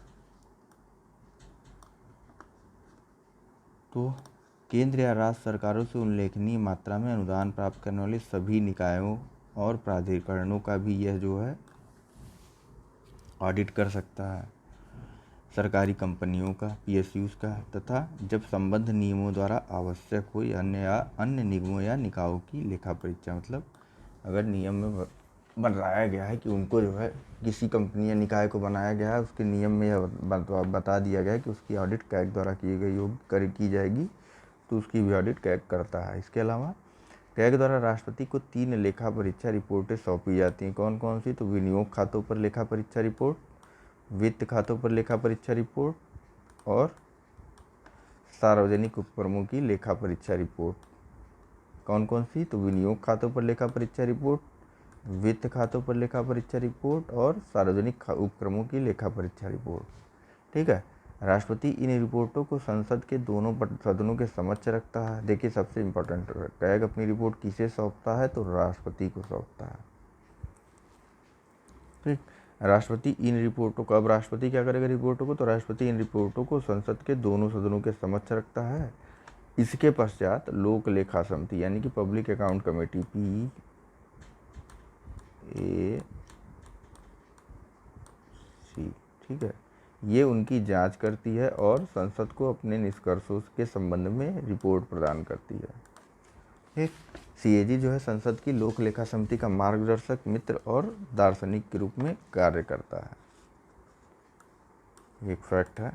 तो केंद्र या राज्य सरकारों से उल्लेखनीय मात्रा में अनुदान प्राप्त करने वाले सभी निकायों और प्राधिकरणों का भी यह जो है ऑडिट कर सकता है। सरकारी कंपनियों का, पीएसयूज का, तथा जब संबद्ध नियमों द्वारा आवश्यक हो या अन्य निगमों या निकायों की लेखा परीक्षा। मतलब अगर नियम में बनाया गया है कि उनको जो है किसी कंपनी या निकाय को बनाया गया है, उसके नियम में यह बता दिया गया है कि उसकी ऑडिट कैग द्वारा की जाएगी, तो उसकी भी ऑडिट कैग करता है। इसके अलावा कैग द्वारा राष्ट्रपति को 3 लेखा परीक्षा रिपोर्टें सौंपी जाती हैं। कौन कौन सी? तो विनियोग खातों पर लेखा परीक्षा रिपोर्ट, वित्त खातों पर लेखा परीक्षा रिपोर्ट और सार्वजनिक उपक्रमों की लेखा परीक्षा रिपोर्ट। कौन कौन सी? तो विनियोग खातों पर लेखा परीक्षा रिपोर्ट, वित्त खातों पर लेखा परीक्षा रिपोर्ट और सार्वजनिक उपक्रमों की लेखा परीक्षा रिपोर्ट। ठीक है, राष्ट्रपति इन रिपोर्टों को संसद के दोनों सदनों के समक्ष रखता है। देखिए सबसे इम्पोर्टेंट, कैग अपनी रिपोर्ट किसे सौंपता है? तो राष्ट्रपति को सौंपता है। ठीक, राष्ट्रपति इन रिपोर्टों को, अब राष्ट्रपति क्या करेगा रिपोर्टों को? तो राष्ट्रपति इन रिपोर्टों को संसद के दोनों सदनों के समक्ष रखता है। इसके पश्चात लोक लेखा समिति यानी कि पब्लिक अकाउंट कमेटी PAC, ठीक है, ये उनकी जांच करती है और संसद को अपने निष्कर्षों के संबंध में रिपोर्ट प्रदान करती है। ठीक, सीएजी जो है संसद की लोक लेखा समिति का मार्गदर्शक, मित्र और दार्शनिक के रूप में कार्य करता है। एक फैक्ट है,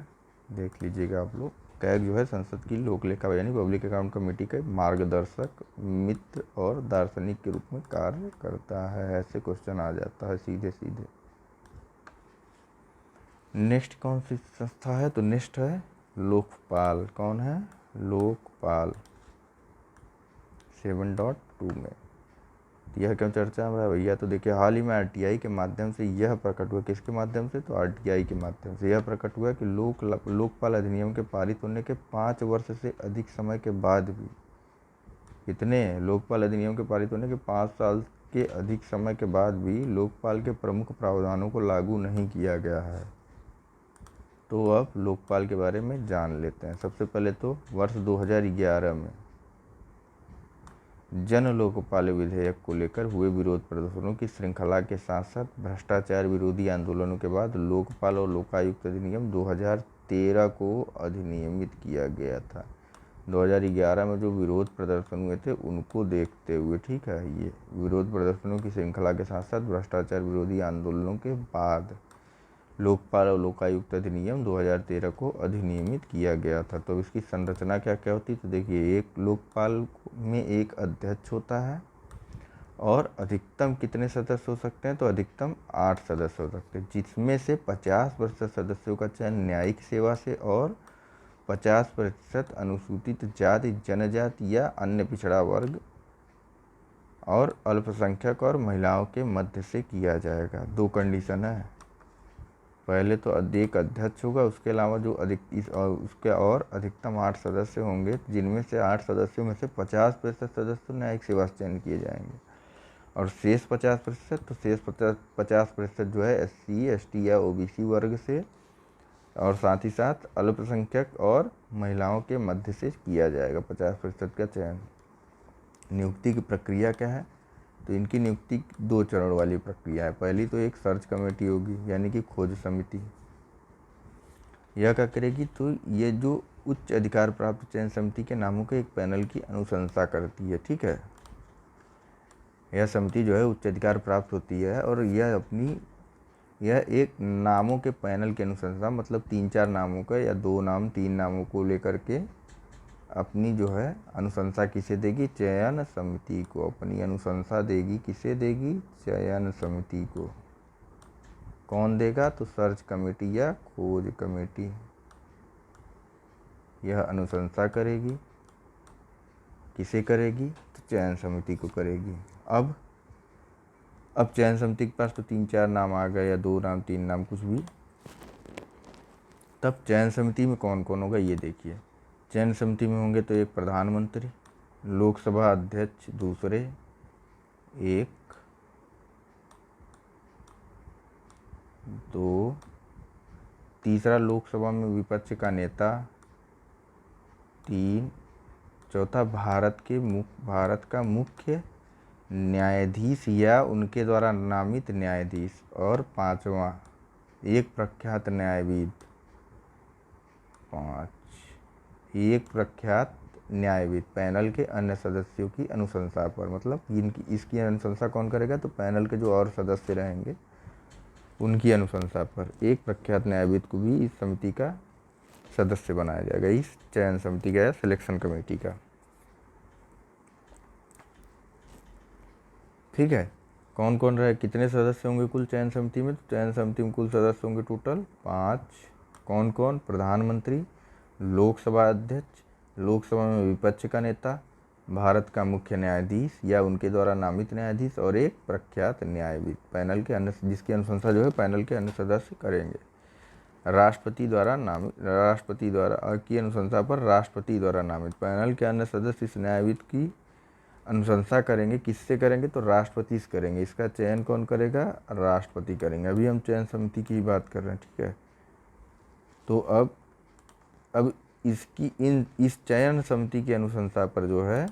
देख लीजिएगा आप लोग। कैग जो है संसद की लोक लेखा यानी पब्लिक अकाउंट कमेटी के मार्गदर्शक, मित्र और दार्शनिक के रूप में कार्य करता है। ऐसे क्वेश्चन आ जाता है सीधे सीधे। नेक्स्ट कौन सी संस्था है? तो नेक्स्ट है लोकपाल। कौन है? लोकपाल 7.2 में। यह क्यों चर्चा में है भैया? तो देखिए हाल ही में आरटीआई के माध्यम से यह प्रकट हुआ। किसके माध्यम से? तो आरटीआई के माध्यम से यह प्रकट हुआ कि लोकपाल अधिनियम के पारित होने के 5 वर्ष से अधिक समय के बाद भी, कितने? लोकपाल अधिनियम के पारित होने के 5 साल के अधिक समय के बाद भी लोकपाल के प्रमुख प्रावधानों को लागू नहीं किया गया है। तो अब लोकपाल के बारे में जान लेते हैं। सबसे पहले तो वर्ष 2011 में जन लोकपाल विधेयक को लेकर हुए विरोध प्रदर्शनों की श्रृंखला के साथ साथ भ्रष्टाचार विरोधी आंदोलनों के बाद लोकपाल और लोकायुक्त अधिनियम 2013 को अधिनियमित किया गया था। 2011 में जो विरोध प्रदर्शन हुए थे उनको देखते हुए, ठीक है, ये विरोध प्रदर्शनों की श्रृंखला के साथ साथ भ्रष्टाचार विरोधी आंदोलनों के बाद लोकपाल और लोकायुक्त अधिनियम 2013 को अधिनियमित किया गया था। तो इसकी संरचना क्या क्या होती है, तो देखिए, एक लोकपाल में एक अध्यक्ष होता है और अधिकतम कितने सदस्य हो सकते हैं, तो अधिकतम 8 सदस्य हो सकते हैं, जिसमें से 50% सदस्यों का चयन न्यायिक सेवा से और 50% अनुसूचित जाति, जनजाति या अन्य पिछड़ा वर्ग और अल्पसंख्यक और महिलाओं के मध्य से किया जाएगा। 2 कंडीशन है, पहले तो एक अध्यक्ष होगा, उसके अलावा जो उसके और अधिकतम 8 सदस्य होंगे, जिनमें से 8 सदस्यों में से 50% सदस्य न्यायिक सेवा से चयन किए जाएंगे और शेष 50%, तो शेष 50% जो है SC, ST या OBC वर्ग से और साथ ही साथ अल्पसंख्यक और महिलाओं के मध्य से किया जाएगा 50% का चयन। नियुक्ति की प्रक्रिया क्या है, तो इनकी नियुक्ति 2 चरण वाली प्रक्रिया है। पहली तो एक सर्च कमेटी होगी, यानी कि खोज समिति। यह क्या करेगी, तो ये जो उच्च अधिकार प्राप्त चयन समिति के नामों के एक पैनल की अनुशंसा करती है, ठीक है। यह समिति जो है उच्च अधिकार प्राप्त होती है और यह एक नामों के पैनल की अनुशंसा, मतलब 3-4 नामों का या 2 नाम 3 नामों को लेकर के अपनी जो है अनुशंसा किसे देगी, चयन समिति को। अपनी अनुशंसा देगी, किसे देगी, चयन समिति को। कौन देगा, तो सर्च कमेटी या खोज कमेटी। यह अनुशंसा करेगी, किसे करेगी, तो चयन समिति को करेगी। अब चयन समिति के पास तो 3-4 नाम आ गए या 2 नाम 3 नाम कुछ भी। तब चयन समिति में कौन कौन होगा ये देखिए। चयन समिति में होंगे तो एक प्रधानमंत्री, लोकसभा अध्यक्ष दूसरे, एक 2, तीसरा लोकसभा में विपक्ष का नेता 3, चौथा भारत का मुख्य न्यायाधीश या उनके द्वारा नामित न्यायाधीश और 5वां एक प्रख्यात न्यायविद। 5 एक प्रख्यात न्यायविद पैनल के अन्य सदस्यों की अनुशंसा पर, मतलब इसकी अनुशंसा कौन करेगा, तो पैनल के जो और सदस्य रहेंगे उनकी अनुशंसा पर एक प्रख्यात न्यायविद को भी इस समिति का सदस्य बनाया जाएगा, इस चयन समिति का या सिलेक्शन कमेटी का, ठीक है। कौन कौन रहे, कितने सदस्य होंगे कुल चयन समिति में, तो चयन समिति में कुल सदस्य होंगे टोटल 5। कौन कौन, प्रधानमंत्री, लोकसभा अध्यक्ष, लोकसभा में विपक्ष का नेता, भारत का मुख्य न्यायाधीश या उनके द्वारा नामित न्यायाधीश और एक प्रख्यात न्यायविद पैनल के अन्य, जिसकी अनुशंसा जो है पैनल के अन्य सदस्य करेंगे। राष्ट्रपति द्वारा की अनुशंसा पर राष्ट्रपति द्वारा नामित पैनल के अन्य सदस्य इस न्यायविद की अनुशंसा करेंगे। किससे करेंगे, तो राष्ट्रपति से करेंगे। इसका चयन कौन करेगा, राष्ट्रपति करेंगे। अभी हम चयन समिति की बात कर रहे हैं, ठीक है। तो अब इस चयन समिति की अनुशंसा पर जो है,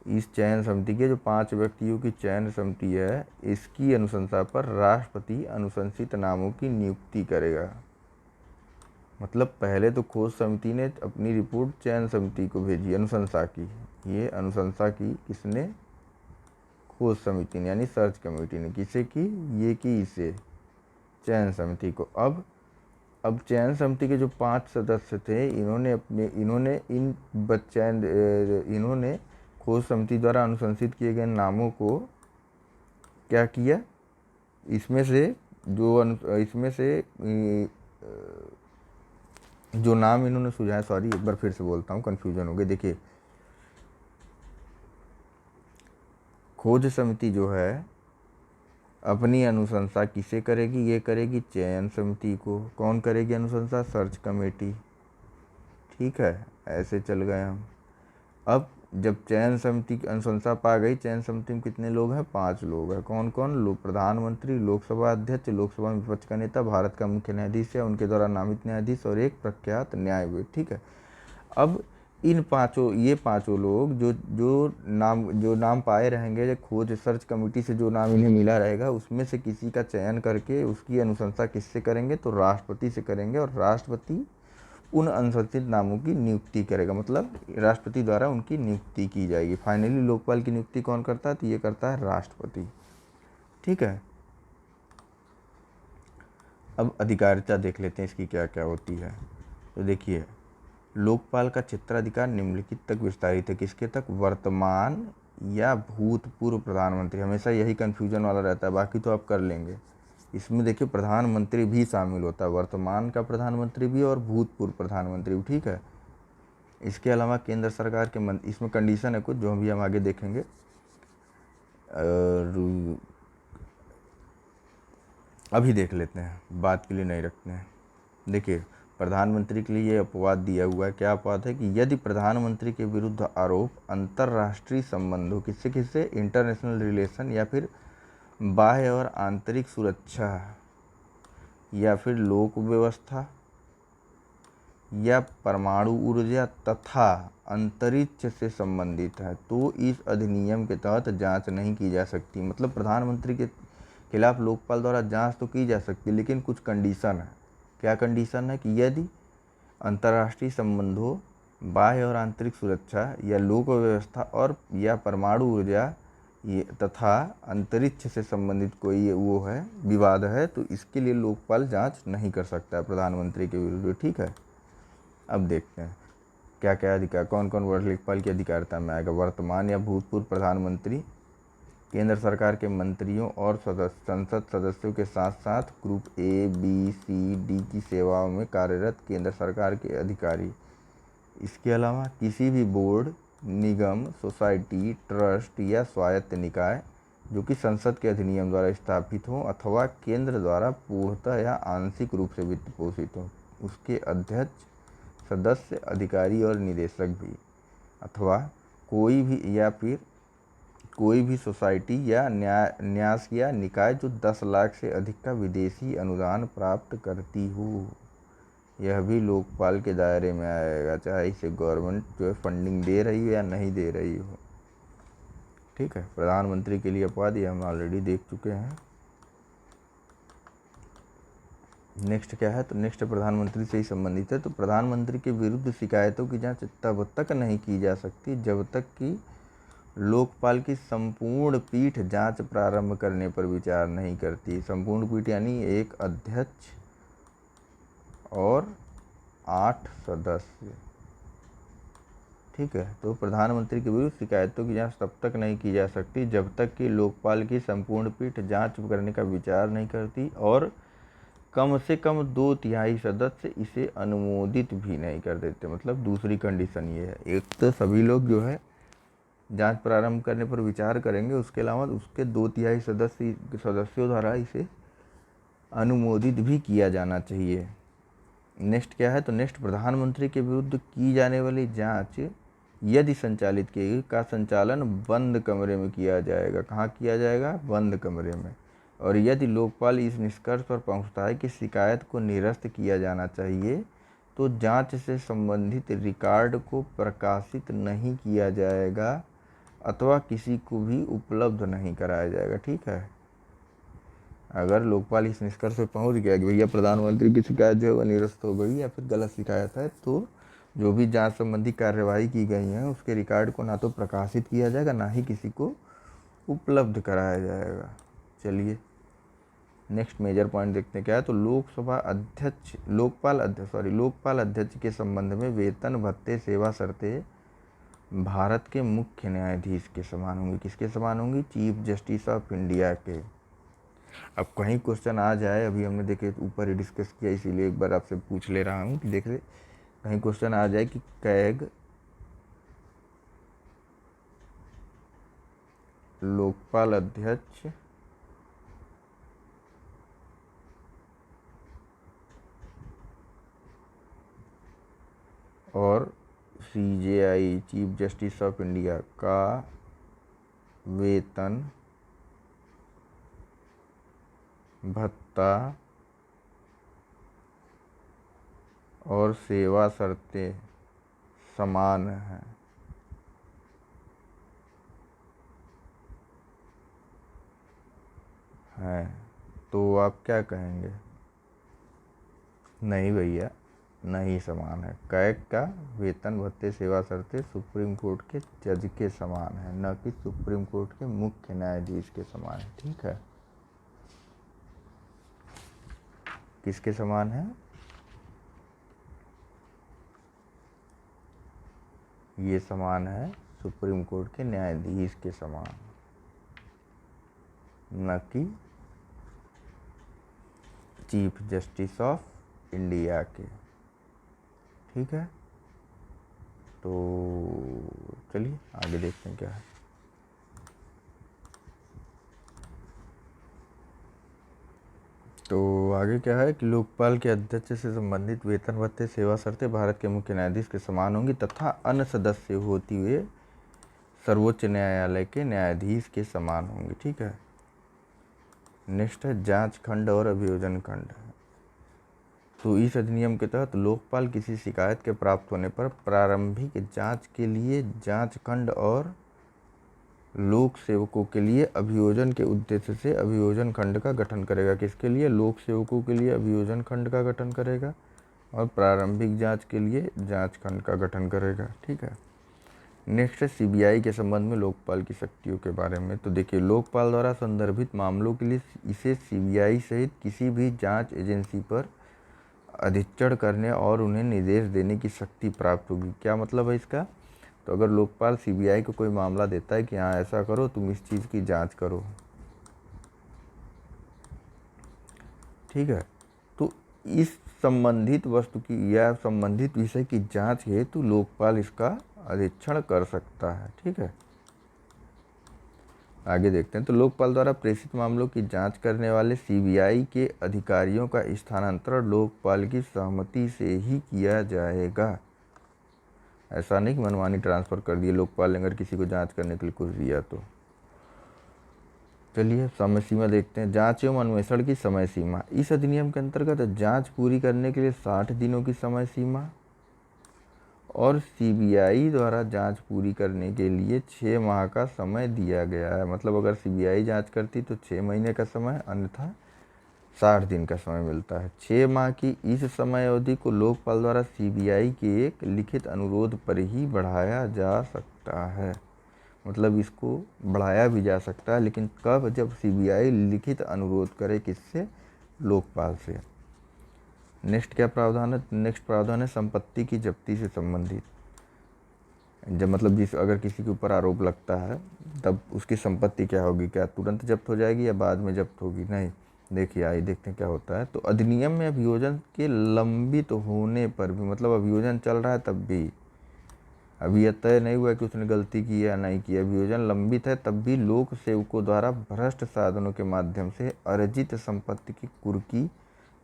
इस चयन समिति के जो 5 व्यक्तियों की चयन समिति है, इसकी अनुशंसा पर राष्ट्रपति अनुशंसित नामों की नियुक्ति करेगा। मतलब पहले तो खोज समिति ने अपनी रिपोर्ट चयन समिति को भेजी, अनुशंसा की। ये अनुशंसा की किसने, खोज समिति ने, यानी सर्च कमेटी ने। किसे की, ये की इसे, चयन समिति को। अब चयन समिति के जो 5 सदस्य थे, इन्होंने खोज समिति द्वारा अनुशंसित किए गए नामों को क्या किया, इसमें से जो नाम इन्होंने सुझाया, सॉरी एक बार फिर से बोलता हूँ, कन्फ्यूजन हो गई। देखिए, खोज समिति जो है अपनी अनुशंसा किसे करेगी, ये करेगी चयन समिति को। कौन करेगी अनुशंसा, सर्च कमेटी, ठीक है। ऐसे चल गए हम। अब जब चयन समिति की अनुशंसा पा गई, चयन समिति में कितने लोग हैं, 5 लोग हैं। कौन कौन, प्रधानमंत्री, लोकसभा अध्यक्ष, लोकसभा में विपक्ष का नेता, भारत का मुख्य न्यायाधीश या उनके द्वारा नामित न्यायाधीश और एक प्रख्यात न्यायविद, ठीक है। अब ये पांचों लोग जो नाम पाए रहेंगे, जो खोज सर्च कमेटी से जो नाम इन्हें मिला रहेगा, उसमें से किसी का चयन करके उसकी अनुशंसा किससे करेंगे, तो राष्ट्रपति से करेंगे। और राष्ट्रपति उन अनुशंसित नामों की नियुक्ति करेगा, मतलब राष्ट्रपति द्वारा उनकी नियुक्ति की जाएगी। फाइनली लोकपाल की नियुक्ति कौन करता है, तो ये करता है राष्ट्रपति। ठीक है, अब अधिकारिता देख लेते हैं इसकी क्या क्या होती है। तो देखिए, लोकपाल का क्षेत्राधिकार निम्नलिखित तक विस्तारित है। किसके तक, वर्तमान या भूतपूर्व प्रधानमंत्री, हमेशा यही कन्फ्यूजन वाला रहता है, बाकी तो आप कर लेंगे। इसमें देखिए प्रधानमंत्री भी शामिल होता है, वर्तमान का प्रधानमंत्री भी और भूतपूर्व प्रधानमंत्री भी। ठीक है, इसके अलावा केंद्र सरकार के मंत्री, इसमें कंडीशन है कुछ जो भी हम आगे देखेंगे। अभी देख लेते हैं, बात के लिए नहीं रखते हैं। देखिए, प्रधानमंत्री के लिए अपवाद दिया हुआ है। क्या अपवाद है कि यदि प्रधानमंत्री के विरुद्ध आरोप अंतर्राष्ट्रीय संबंधों, किससे किससे, इंटरनेशनल रिलेशन, या फिर बाह्य और आंतरिक सुरक्षा, या फिर लोक व्यवस्था, या परमाणु ऊर्जा तथा अंतरिक्ष से संबंधित है, तो इस अधिनियम के तहत जांच नहीं की जा सकती। मतलब प्रधानमंत्री के खिलाफ लोकपाल द्वारा जांच तो की जा सकती है, लेकिन कुछ कंडीशन है। क्या कंडीशन है कि यदि अंतर्राष्ट्रीय संबंधों, बाह्य और आंतरिक सुरक्षा, या लोक व्यवस्था और या परमाणु ऊर्जा ये तथा अंतरिक्ष से संबंधित कोई वो है, विवाद है, तो इसके लिए लोकपाल जांच नहीं कर सकता है प्रधानमंत्री के विरुद्ध। ठीक है, अब देखते हैं क्या क्या अधिकार, कौन कौन वर्ड लोकपाल की अधिकारिता में आएगा। वर्तमान या भूतपूर्व प्रधानमंत्री, केंद्र सरकार के मंत्रियों और संसद सदस्यों के साथ साथ group A B C D की सेवाओं में कार्यरत केंद्र सरकार के अधिकारी। इसके अलावा किसी भी बोर्ड, निगम, सोसाइटी, ट्रस्ट या स्वायत्त निकाय जो कि संसद के अधिनियम द्वारा स्थापित हो अथवा केंद्र द्वारा पूर्णतः या आंशिक रूप से वित्त पोषित हो, उसके अध्यक्ष, सदस्य, अधिकारी और निदेशक भी, अथवा कोई भी सोसाइटी या न्यास या निकाय जो 10 लाख से अधिक का विदेशी अनुदान प्राप्त करती हो, यह भी लोकपाल के दायरे में आएगा, चाहे इसे गवर्नमेंट जो है फंडिंग दे रही हो या नहीं दे रही हो। ठीक है, प्रधानमंत्री के लिए अपवाद ये हम ऑलरेडी देख चुके हैं। नेक्स्ट क्या है, तो नेक्स्ट प्रधानमंत्री से ही संबंधित है। तो प्रधानमंत्री के विरुद्ध शिकायतों की जांच तब तक नहीं की जा सकती जब तक कि लोकपाल की संपूर्ण पीठ जांच प्रारंभ करने पर विचार नहीं करती। संपूर्ण पीठ यानी एक अध्यक्ष और 8 सदस्य। ठीक है, तो प्रधानमंत्री के विरुद्ध शिकायतों की जांच तब तक नहीं की जा सकती जब तक कि लोकपाल की संपूर्ण पीठ जांच करने का विचार नहीं करती और कम से कम 2/3 सदस्य इसे अनुमोदित भी नहीं कर देते। मतलब दूसरी कंडीशन ये है, एक तो सभी लोग जो है जांच प्रारंभ करने पर विचार करेंगे, उसके अलावा उसके 2/3 सदस्यों द्वारा इसे अनुमोदित भी किया जाना चाहिए। नेक्स्ट क्या है, तो नेक्स्ट प्रधानमंत्री के विरुद्ध की जाने वाली जांच यदि संचालित की का संचालन बंद कमरे में किया जाएगा। कहाँ किया जाएगा, बंद कमरे में। और यदि लोकपाल इस निष्कर्ष पर पहुंचता है कि शिकायत को निरस्त किया जाना चाहिए, तो जांच से संबंधित रिकॉर्ड को प्रकाशित नहीं किया जाएगा अथवा किसी को भी उपलब्ध नहीं कराया जाएगा। ठीक है, अगर लोकपाल इस निष्कर्ष पर पहुंच गया कि भैया प्रधानमंत्री की शिकायत जो है वह निरस्त हो गई या फिर गलत शिकायत है, तो जो भी जांच संबंधी कार्यवाही की गई है उसके रिकॉर्ड को ना तो प्रकाशित किया जाएगा, ना ही किसी को उपलब्ध कराया जाएगा। चलिए नेक्स्ट मेजर पॉइंट देखते हैं क्या है, तो लोकपाल अध्यक्ष के संबंध में वेतन, भत्ते, सेवा शर्तें भारत के मुख्य न्यायाधीश के समान होंगी। किसके समान होंगी, चीफ जस्टिस ऑफ इंडिया के। अब कहीं क्वेश्चन आ जाए, अभी हमने देखे ऊपर ही डिस्कस किया, इसीलिए एक बार आपसे पूछ ले रहा हूँ कि देख ले, कहीं क्वेश्चन आ जाए कि कैग लोकपाल अध्यक्ष और CJI chief justice of India का वेतन, भत्ता और सेवा शर्तें समान है तो आप क्या कहेंगे? नहीं भैया, नहीं समान है। कैग का वेतन भत्ते सेवा शर्तें सुप्रीम कोर्ट के जज के समान है, न कि सुप्रीम कोर्ट के मुख्य न्यायाधीश के समान है। ठीक है, किसके समान है? ये समान है सुप्रीम कोर्ट के न्यायाधीश के समान, न कि चीफ जस्टिस ऑफ इंडिया के। ठीक है, तो चलिए आगे देखते हैं क्या है। तो आगे क्या है कि लोकपाल के अध्यक्ष से संबंधित वेतन भत्ते सेवा शर्तें भारत के मुख्य न्यायाधीश के समान होंगी तथा अन्य सदस्य होती हुए सर्वोच्च न्यायालय के न्यायाधीश के समान होंगी। ठीक है, नेक्स्ट है जांच खंड और अभियोजन खंड। तो इस अधिनियम के तहत लोकपाल किसी शिकायत के प्राप्त होने पर प्रारंभिक जांच के लिए जांच खंड और लोक सेवकों के लिए अभियोजन के उद्देश्य से अभियोजन खंड का गठन करेगा। किसके लिए? लोक सेवकों के लिए अभियोजन खंड का गठन करेगा और प्रारंभिक जांच के लिए जांच खंड का गठन करेगा। ठीक है, नेक्स्ट है सीबीआई के संबंध में लोकपाल की शक्तियों के बारे में। तो देखिए, लोकपाल द्वारा संदर्भित मामलों के लिए इसे सीबीआई सहित किसी भी जांच एजेंसी पर अधीक्षण करने और उन्हें निर्देश देने की शक्ति प्राप्त होगी। क्या मतलब है इसका? तो अगर लोकपाल सीबीआई को कोई मामला देता है कि हाँ ऐसा करो, तुम इस चीज़ की जांच करो, ठीक है, तो इस संबंधित वस्तु की या संबंधित विषय की जांच हेतु लोकपाल इसका अधीक्षण कर सकता है। ठीक है, आगे देखते हैं। तो लोकपाल द्वारा प्रेषित मामलों की जांच करने वाले सीबीआई के अधिकारियों का स्थानांतरण लोकपाल की सहमति से ही किया जाएगा। ऐसा नहीं कि मनमानी ट्रांसफ़र कर दिए लोकपाल ने अगर किसी को जांच करने के लिए कुछ दिया तो। चलिए समय सीमा देखते हैं। जांच एवं अन्वेषण की समय सीमा। इस अधिनियम के अंतर्गत जांच पूरी करने के लिए 60 दिनों की समय सीमा और सीबीआई द्वारा जांच पूरी करने के लिए 6 माह का समय दिया गया है। मतलब अगर सीबीआई जांच करती तो 6 महीने का समय, अन्यथा 60 दिन का समय मिलता है। 6 माह की इस समय अवधि को लोकपाल द्वारा सीबीआई के एक लिखित अनुरोध पर ही बढ़ाया जा सकता है। मतलब इसको बढ़ाया भी जा सकता है, लेकिन कब? जब सीबीआई लिखित अनुरोध करे। किससे? लोकपाल से। नेक्स्ट क्या प्रावधान है? नेक्स्ट प्रावधान है संपत्ति की जब्ती से संबंधित। जब मतलब अगर किसी के ऊपर आरोप लगता है तब उसकी संपत्ति क्या होगी? क्या तुरंत जब्त हो जाएगी या बाद में जब्त होगी? नहीं। देखिए आइए देखते हैं क्या होता है। तो अधिनियम में अभियोजन के लंबित होने पर भी, मतलब अभियोजन चल रहा है तब भी, अभी यह तय नहीं हुआ कि उसने गलती की या नहीं की, अभियोजन लंबित है तब भी लोक सेवकों द्वारा भ्रष्ट साधनों के माध्यम से अर्जित संपत्ति की कुर्की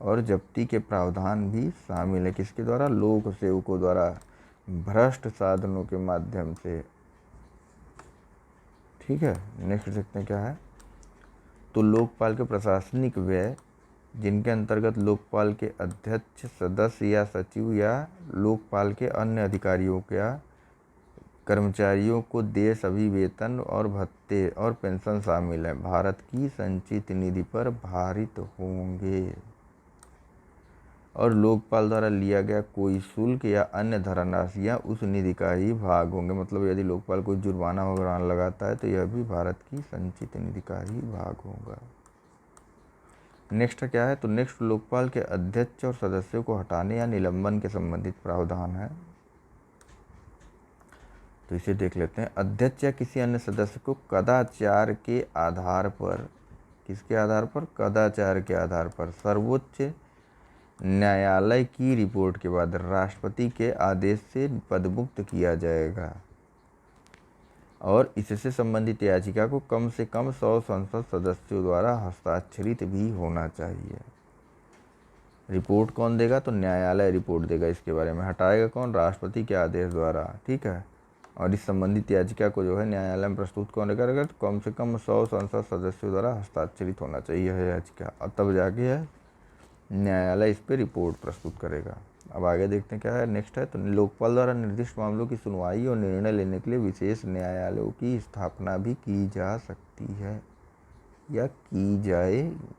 और जब्ती के प्रावधान भी शामिल है। किसके द्वारा? लोक सेवकों द्वारा भ्रष्ट साधनों के माध्यम से। ठीक है, नेक्स्ट देखते हैं क्या है। तो लोकपाल के प्रशासनिक व्यय, जिनके अंतर्गत लोकपाल के अध्यक्ष, सदस्य या सचिव या लोकपाल के अन्य अधिकारियों या कर्मचारियों को देय सभी वेतन और भत्ते और पेंशन शामिल है, भारत की संचित निधि पर भारित होंगे और लोकपाल द्वारा लिया गया कोई शुल्क या अन्य धनराशियाँ उस निधि का ही भाग होंगे। मतलब यदि लोकपाल कोई जुर्माना वगैरह लगाता है तो यह भी भारत की संचित निधि का ही भाग होगा। नेक्स्ट क्या है? तो नेक्स्ट लोकपाल के अध्यक्ष और सदस्यों को हटाने या निलंबन के संबंधित प्रावधान है। तो इसे देख लेते हैं। अध्यक्ष या किसी अन्य सदस्य को कदाचार के आधार पर, किसके आधार पर? कदाचार के आधार पर सर्वोच्च न्यायालय की रिपोर्ट के बाद राष्ट्रपति के आदेश से पदमुक्त किया जाएगा और इससे संबंधित याचिका को कम से कम 100 संसद सदस्यों द्वारा हस्ताक्षरित भी होना चाहिए। रिपोर्ट कौन देगा? तो न्यायालय रिपोर्ट देगा इसके बारे में। हटाएगा कौन? राष्ट्रपति के आदेश द्वारा। ठीक है, और इस संबंधित याचिका को जो है न्यायालय में प्रस्तुत कौन करेगा? तो कम से कम 100 संसद सदस्यों द्वारा हस्ताक्षरित होना चाहिए है याचिका, और तब जाके न्यायालय इस पर रिपोर्ट प्रस्तुत करेगा। अब आगे देखते हैं क्या है नेक्स्ट है। तो लोकपाल द्वारा निर्दिष्ट मामलों की सुनवाई और निर्णय लेने के लिए विशेष न्यायालयों की स्थापना भी की जा सकती है या की जाएगी।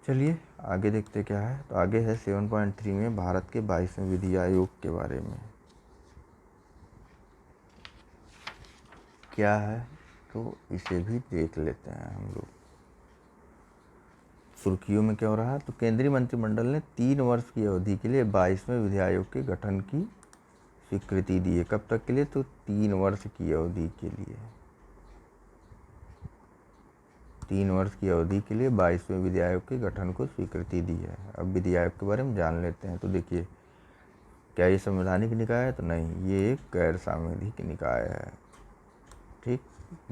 चलिए आगे देखते क्या है। तो आगे है 7.3 में भारत के 22वें विधि आयोग के बारे में क्या है, तो इसे भी देख लेते हैं हम लोग। सुर्खियों में क्या हो रहा है। तो केंद्रीय मंत्रिमंडल ने 3 वर्ष की अवधि के लिए 22वें विधि आयोग के गठन की स्वीकृति दी है। कब तक के लिए, तो 3 वर्ष की अवधि के लिए। 3 वर्ष की अवधि के लिए 22वें विधि आयोग के गठन को स्वीकृति दी है। अब विधि आयोग के बारे में जान लेते हैं। तो देखिए, क्या ये संवैधानिक निकाय है, तो नहीं, ये एक गैर सांविधिक निकाय है। ठीक,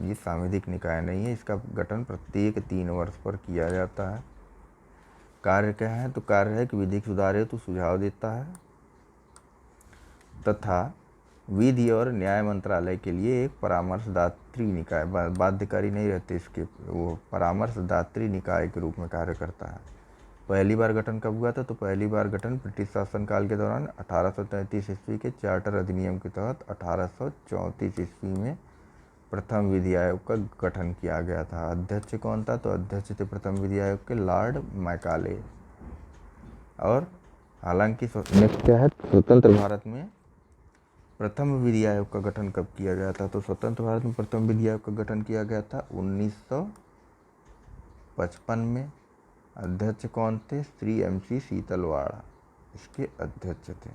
ये सांविधिक निकाय नहीं है। इसका गठन प्रत्येक 3 वर्ष पर किया जाता है। कार्य क्या है, तो कार्य है कि विधिक सुधार हेतु सुझाव देता है तथा विधि और न्याय मंत्रालय के लिए एक परामर्शदात्री निकाय, बाध्यकारी नहीं रहते इसके, वो परामर्शदात्री निकाय के रूप में कार्य करता है। पहली बार गठन कब हुआ था, तो पहली बार गठन ब्रिटिश शासनकाल के दौरान 1833 ईस्वी के चार्टर अधिनियम के तहत 1834 ईस्वी में प्रथम विधि आयोग का गठन किया गया था। अध्यक्ष कौन था, तो अध्यक्ष थे प्रथम विधि आयोग के लॉर्ड मैकाले। और हालांकि नेक्स्ट क्या है, स्वतंत्र भारत में प्रथम विधि आयोग का गठन कब किया गया था, तो स्वतंत्र भारत में प्रथम विधि आयोग का गठन किया गया था 1955 में। अध्यक्ष कौन थे, श्री MC शीतलवाड़ा इसके अध्यक्ष थे।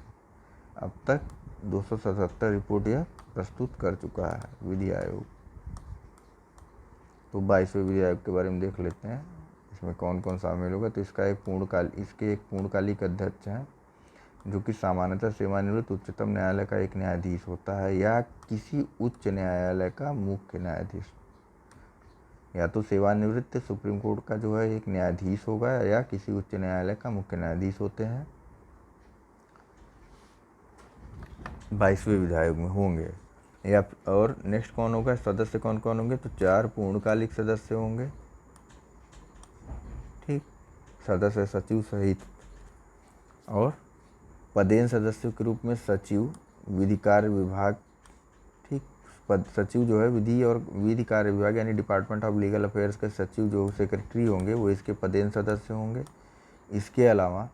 अब तक 277 रिपोर्ट यह प्रस्तुत कर चुका है विधि आयोग। तो 22वें विधि आयोग के बारे में देख लेते हैं, इसमें कौन कौन शामिल होगा। तो इसके एक पूर्णकालिक अध्यक्ष हैं, जो कि सामान्यतः सेवानिवृत्त उच्चतम न्यायालय का एक न्यायाधीश होता है या किसी उच्च न्यायालय का मुख्य न्यायाधीश। या तो सेवानिवृत्त सुप्रीम कोर्ट का जो है एक न्यायाधीश होगा या किसी उच्च न्यायालय का मुख्य न्यायाधीश होते हैं 22वें विधि आयोग में होंगे। या और नेक्स्ट कौन होगा, सदस्य कौन कौन होंगे, तो 4 पूर्णकालिक सदस्य होंगे। ठीक, सदस्य सचिव सहित। और पदेन सदस्यों के रूप में सचिव, विधि कार्य विभाग, ठीक, पद सचिव जो है विधि और विधि कार्य विभाग यानी डिपार्टमेंट ऑफ लीगल अफेयर्स के सचिव जो सेक्रेटरी होंगे वो इसके पदेन सदस्य होंगे। इसके अलावा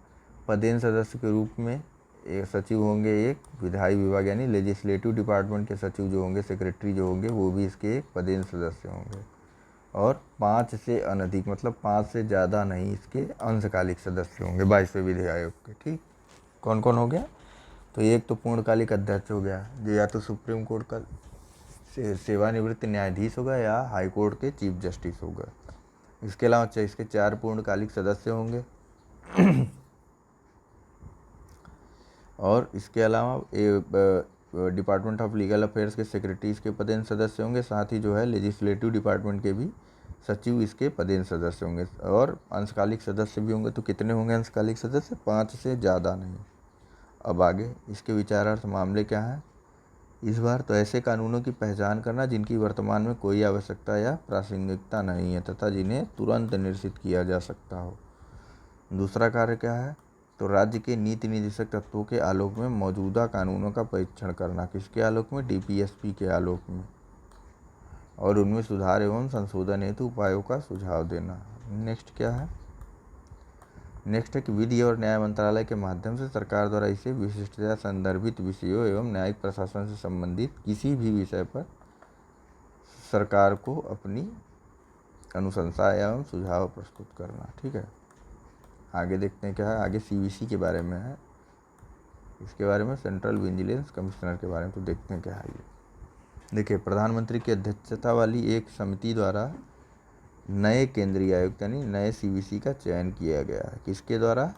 पदेन सदस्य के रूप में एक सचिव होंगे एक विधायी विभाग यानी लेजिस्लेटिव डिपार्टमेंट के सचिव जो होंगे, सेक्रेटरी जो होंगे, वो भी इसके एक पदेन सदस्य होंगे। और 5 से अनधिक, मतलब 5 से ज़्यादा नहीं, इसके अंशकालिक सदस्य होंगे 22वें विधि आयोग के। ठीक, कौन कौन हो गया, तो एक तो पूर्णकालिक अध्यक्ष हो गया, जो या तो सुप्रीम कोर्ट का सेवानिवृत्त न्यायाधीश होगा या हाई कोर्ट के चीफ जस्टिस होगा। इसके अलावा इसके 4 पूर्णकालिक सदस्य होंगे। और इसके अलावा डिपार्टमेंट ऑफ लीगल अफेयर्स के सेक्रेटरीज के पदेन सदस्य होंगे। साथ ही जो है लेजिस्लेटिव डिपार्टमेंट के भी सचिव इसके पदेन सदस्य होंगे। और अंशकालिक सदस्य भी होंगे। तो कितने होंगे अंशकालिक सदस्य, 5 से ज़्यादा नहीं। अब आगे इसके विचारार्थ मामले क्या हैं इस बार, तो ऐसे कानूनों की पहचान करना जिनकी वर्तमान में कोई आवश्यकता या प्रासंगिकता नहीं है तथा जिन्हें तुरंत निरसित किया जा सकता हो। दूसरा कार्य क्या है, तो राज्य के नीति निर्देशक तत्वों के आलोक में मौजूदा कानूनों का परीक्षण करना। किसके आलोक में, DPSP के आलोक में। और उनमें सुधार एवं संशोधन हेतु उपायों का सुझाव देना। नेक्स्ट क्या है, नेक्स्ट है कि विधि और न्याय मंत्रालय के माध्यम से सरकार द्वारा इसे विशिष्टता संदर्भित विषयों एवं न्यायिक प्रशासन से संबंधित किसी भी विषय पर सरकार को अपनी अनुशंसा एवं सुझाव प्रस्तुत करना। ठीक है, आगे देखते हैं क्या है। आगे CVC के बारे में है, इसके बारे में सेंट्रल विजिलेंस कमिश्नर के बारे में। तो देखते हैं क्या है ये। देखिए, प्रधानमंत्री की अध्यक्षता वाली एक समिति द्वारा नए केंद्रीय आयुक्त यानी नए CVC का चयन किया गया है। किसके द्वारा,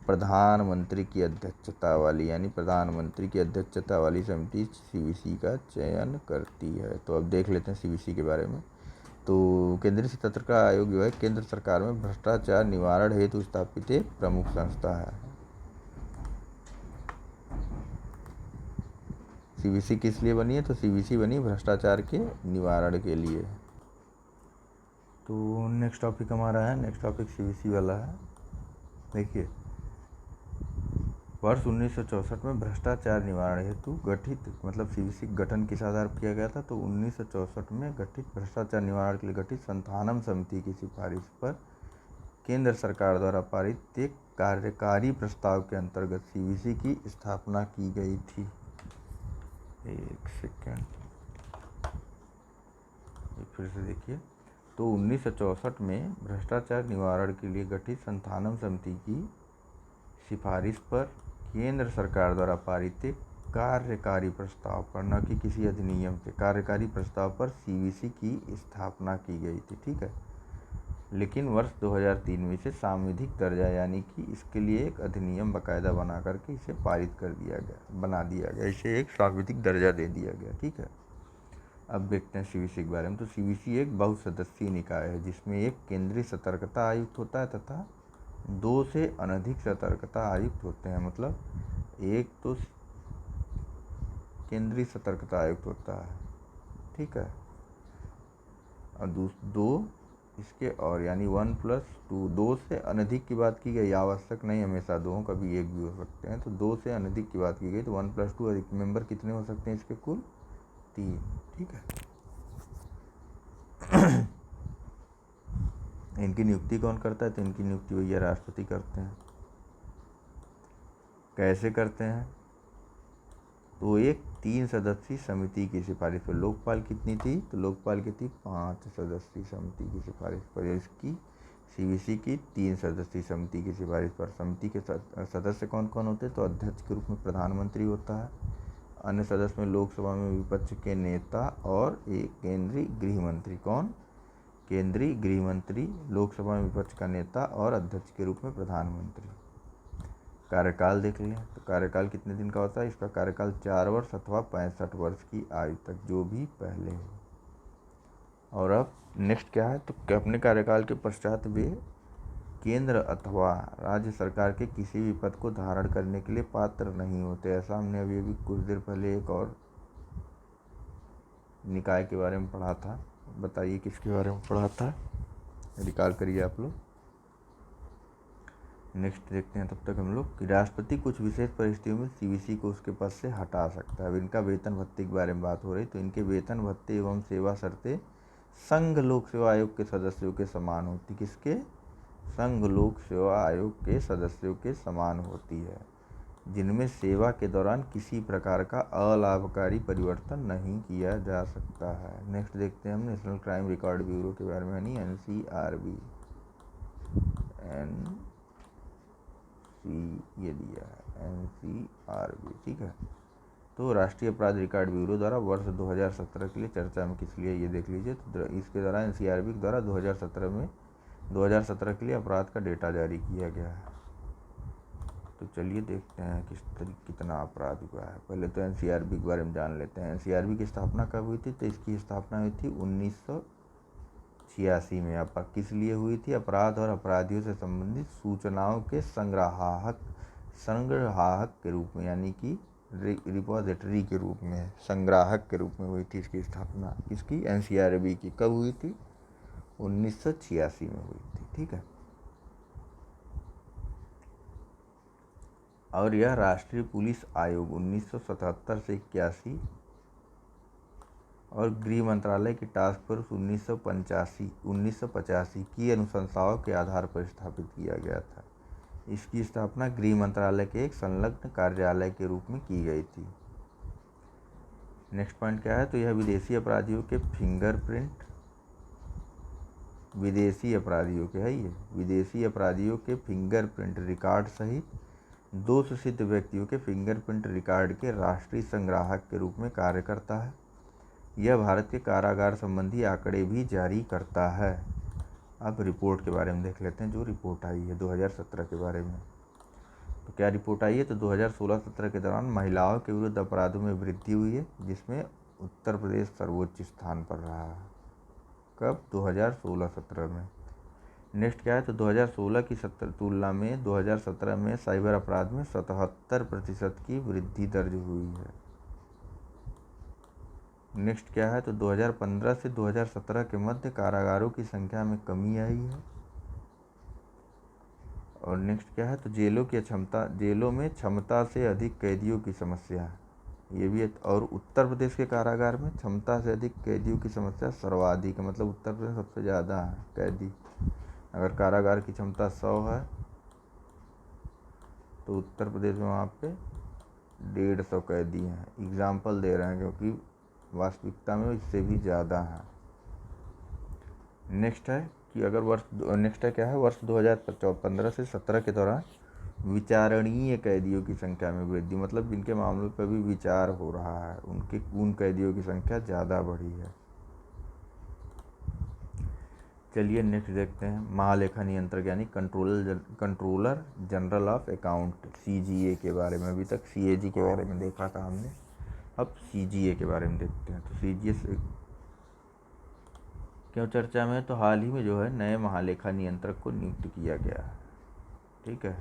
प्रधानमंत्री की अध्यक्षता वाली, यानी प्रधानमंत्री की अध्यक्षता वाली समिति CVC का चयन करती है। तो अब देख लेते हैं CVC के बारे में। तो केंद्रीय सतर्कता आयोग जो है केंद्र सरकार में भ्रष्टाचार निवारण हेतु स्थापित एक प्रमुख संस्था है। CVC किस लिए बनी है, तो CVC बनी भ्रष्टाचार के निवारण के लिए। तो नेक्स्ट टॉपिक हमारा है, नेक्स्ट टॉपिक CVC वाला है। देखिए, वर्ष 1964 में भ्रष्टाचार निवारण हेतु गठित मतलब सीवीसी गठन किस आधार पर किया गया था, तो 1964 में गठित भ्रष्टाचार निवारण के लिए गठित संथानम समिति की सिफारिश पर केंद्र सरकार द्वारा पारित एक कार्यकारी प्रस्ताव के अंतर्गत सीवीसी की स्थापना की गई थी। एक सेकेंड, फिर से देखिए, तो 1964 में भ्रष्टाचार निवारण के लिए गठित संथानम समिति की सिफारिश पर केंद्र सरकार द्वारा पारित एक कार्यकारी प्रस्ताव पर, न कि किसी अधिनियम के, कार्यकारी प्रस्ताव पर सीवीसी की स्थापना की गई थी। ठीक है, लेकिन वर्ष 2003 में इसे सांविधिक दर्जा यानी कि इसके लिए एक अधिनियम बाकायदा बना करके इसे पारित कर दिया गया, बना दिया गया, इसे एक सांविधिक दर्जा दे दिया गया। ठीक है, अब देखते हैं सीवीसी के बारे में। तो सीवीसी एक बहुसदस्यीय निकाय है जिसमें एक केंद्रीय सतर्कता आयुक्त होता है तथा 2 से अनधिक सतर्कता आयुक्त होते हैं। मतलब एक तो केंद्रीय सतर्कता आयुक्त होता है, ठीक है, और 2 इसके और, यानी 1+2, 2 से अनधिक की बात की गई, आवश्यक नहीं हमेशा 2, कभी 1 भी हो सकते हैं। तो 2 से अनधिक की बात की गई तो 1+2 अधिक मेंबर कितने हो सकते हैं इसके, कुल 3। ठीक है, इनकी नियुक्ति कौन करता है, तो इनकी नियुक्ति भैया राष्ट्रपति करते हैं। कैसे करते हैं, तो एक 3 सदस्यीय समिति की सिफारिश पर, लोकपाल कितनी थी, तो लोकपाल की थी 5 सदस्यीय समिति की सिफारिश पर, इसकी सीवीसी की 3 सदस्यीय समिति की सिफारिश पर। समिति के सदस्य कौन कौन होते हैं, तो अध्यक्ष के रूप में प्रधानमंत्री होता है, अन्य सदस्य में लोकसभा में विपक्ष के नेता और एक केंद्रीय गृह मंत्री। कौन, केंद्रीय गृह मंत्री, लोकसभा में विपक्ष का नेता और अध्यक्ष के रूप में प्रधानमंत्री। कार्यकाल देख लें, तो कार्यकाल कितने दिन का होता है, इसका कार्यकाल 4 वर्ष अथवा 65 वर्ष की आयु तक, जो भी पहले हो। और अब नेक्स्ट क्या है, तो अपने कार्यकाल के पश्चात वे केंद्र अथवा राज्य सरकार के किसी भी पद को धारण करने के लिए पात्र नहीं होते। ऐसा हमने अभी कुछ देर पहले एक और निकाय के बारे में पढ़ा था, बताइए किसके बारे में पढ़ा था, रिकॉल करिए आप लोग। नेक्स्ट देखते हैं तब तक हम लोग कि राष्ट्रपति कुछ विशेष परिस्थितियों में सीवीसी को उसके पद से हटा सकता है। अब इनका वेतन भत्ते के बारे में बात हो रही, तो इनके वेतन भत्ते एवं सेवा शर्तें संघ लोक सेवा आयोग के सदस्यों के समान होती, किसके, संघ लोक सेवा आयोग के सदस्यों के समान होती है, जिनमें सेवा के दौरान किसी प्रकार का अलाभकारी परिवर्तन नहीं किया जा सकता है। नेक्स्ट देखते हैं हम नेशनल क्राइम रिकॉर्ड ब्यूरो के बारे में, यानी NCRB, ये दिया है NCRB। ठीक है, तो राष्ट्रीय अपराध रिकॉर्ड ब्यूरो द्वारा वर्ष 2017 के लिए चर्चा में किस लिए, ये देख लीजिए। तो इसके द्वारा NCRB द्वारा 2017 के लिए अपराध का डेटा जारी किया गया है। तो चलिए देखते हैं कितना अपराध हुआ है। पहले तो NCRB के बारे में जान लेते हैं। NCRB की स्थापना कब हुई थी, तो इसकी स्थापना हुई थी 1986 में। किस लिए हुई थी, अपराध और अपराधियों से संबंधित सूचनाओं के संग्राहक के रूप में, यानी कि रिपोजिटरी के रूप में, संग्राहक के रूप में हुई थी इसकी स्थापना। किसकी, NCRB की। कब हुई थी, 1986 में हुई थी। ठीक है, और यह राष्ट्रीय पुलिस आयोग 1977 से 81 और गृह मंत्रालय की टास्क फोर्स 1985 की अनुशंसाओं के आधार पर स्थापित किया गया था। इसकी स्थापना गृह मंत्रालय के एक संलग्न कार्यालय के रूप में की गई थी। नेक्स्ट पॉइंट क्या है, तो यह विदेशी अपराधियों के फिंगरप्रिंट, विदेशी अपराधियों के फिंगरप्रिंट रिकॉर्ड सहित दोष सिद्ध व्यक्तियों के फिंगरप्रिंट रिकॉर्ड के राष्ट्रीय संग्राहक के रूप में कार्य करता है। यह भारत के कारागार संबंधी आंकड़े भी जारी करता है। अब रिपोर्ट के बारे में देख लेते हैं, जो रिपोर्ट आई है 2017 के बारे में। तो क्या रिपोर्ट आई है, तो 2016-17 के दौरान महिलाओं के विरुद्ध अपराधों में वृद्धि हुई है, जिसमें उत्तर प्रदेश सर्वोच्च स्थान पर रहा है। कब, 2016-17 में। नेक्स्ट क्या है, तो 2016 की तुलना में 2017 में साइबर अपराध में 77% की वृद्धि दर्ज हुई है। नेक्स्ट क्या है, तो 2015 से 2017 के मध्य कारागारों की संख्या में कमी आई है, और नेक्स्ट क्या है, तो जेलों में क्षमता से अधिक कैदियों की समस्या, ये भी है। और उत्तर प्रदेश के कारागार में क्षमता से अधिक कैदियों की समस्या सर्वाधिक है, मतलब उत्तर प्रदेश सबसे ज़्यादा है कैदी। अगर कारागार की क्षमता 100 है तो उत्तर प्रदेश में वहाँ पे 150 कैदी हैं। एग्जाम्पल दे रहे हैं क्योंकि वास्तविकता में इससे भी ज़्यादा है। नेक्स्ट है कि अगर नेक्स्ट है क्या है, वर्ष 2015 से 17 के दौरान विचारणीय कैदियों की संख्या में वृद्धि, मतलब जिनके मामलों पर भी विचार हो रहा है उन कैदियों की संख्या ज़्यादा बढ़ी है। चलिए नेक्स्ट देखते हैं, महालेखा नियंत्रक यानी controller general of account, CGA के बारे में। अभी तक CAG के बारे में देखा था हमने, अब CGA के बारे में देखते हैं। तो CGA से क्यों चर्चा में है, तो हाल ही में जो है नए महालेखा नियंत्रक को नियुक्त किया गया है। ठीक है,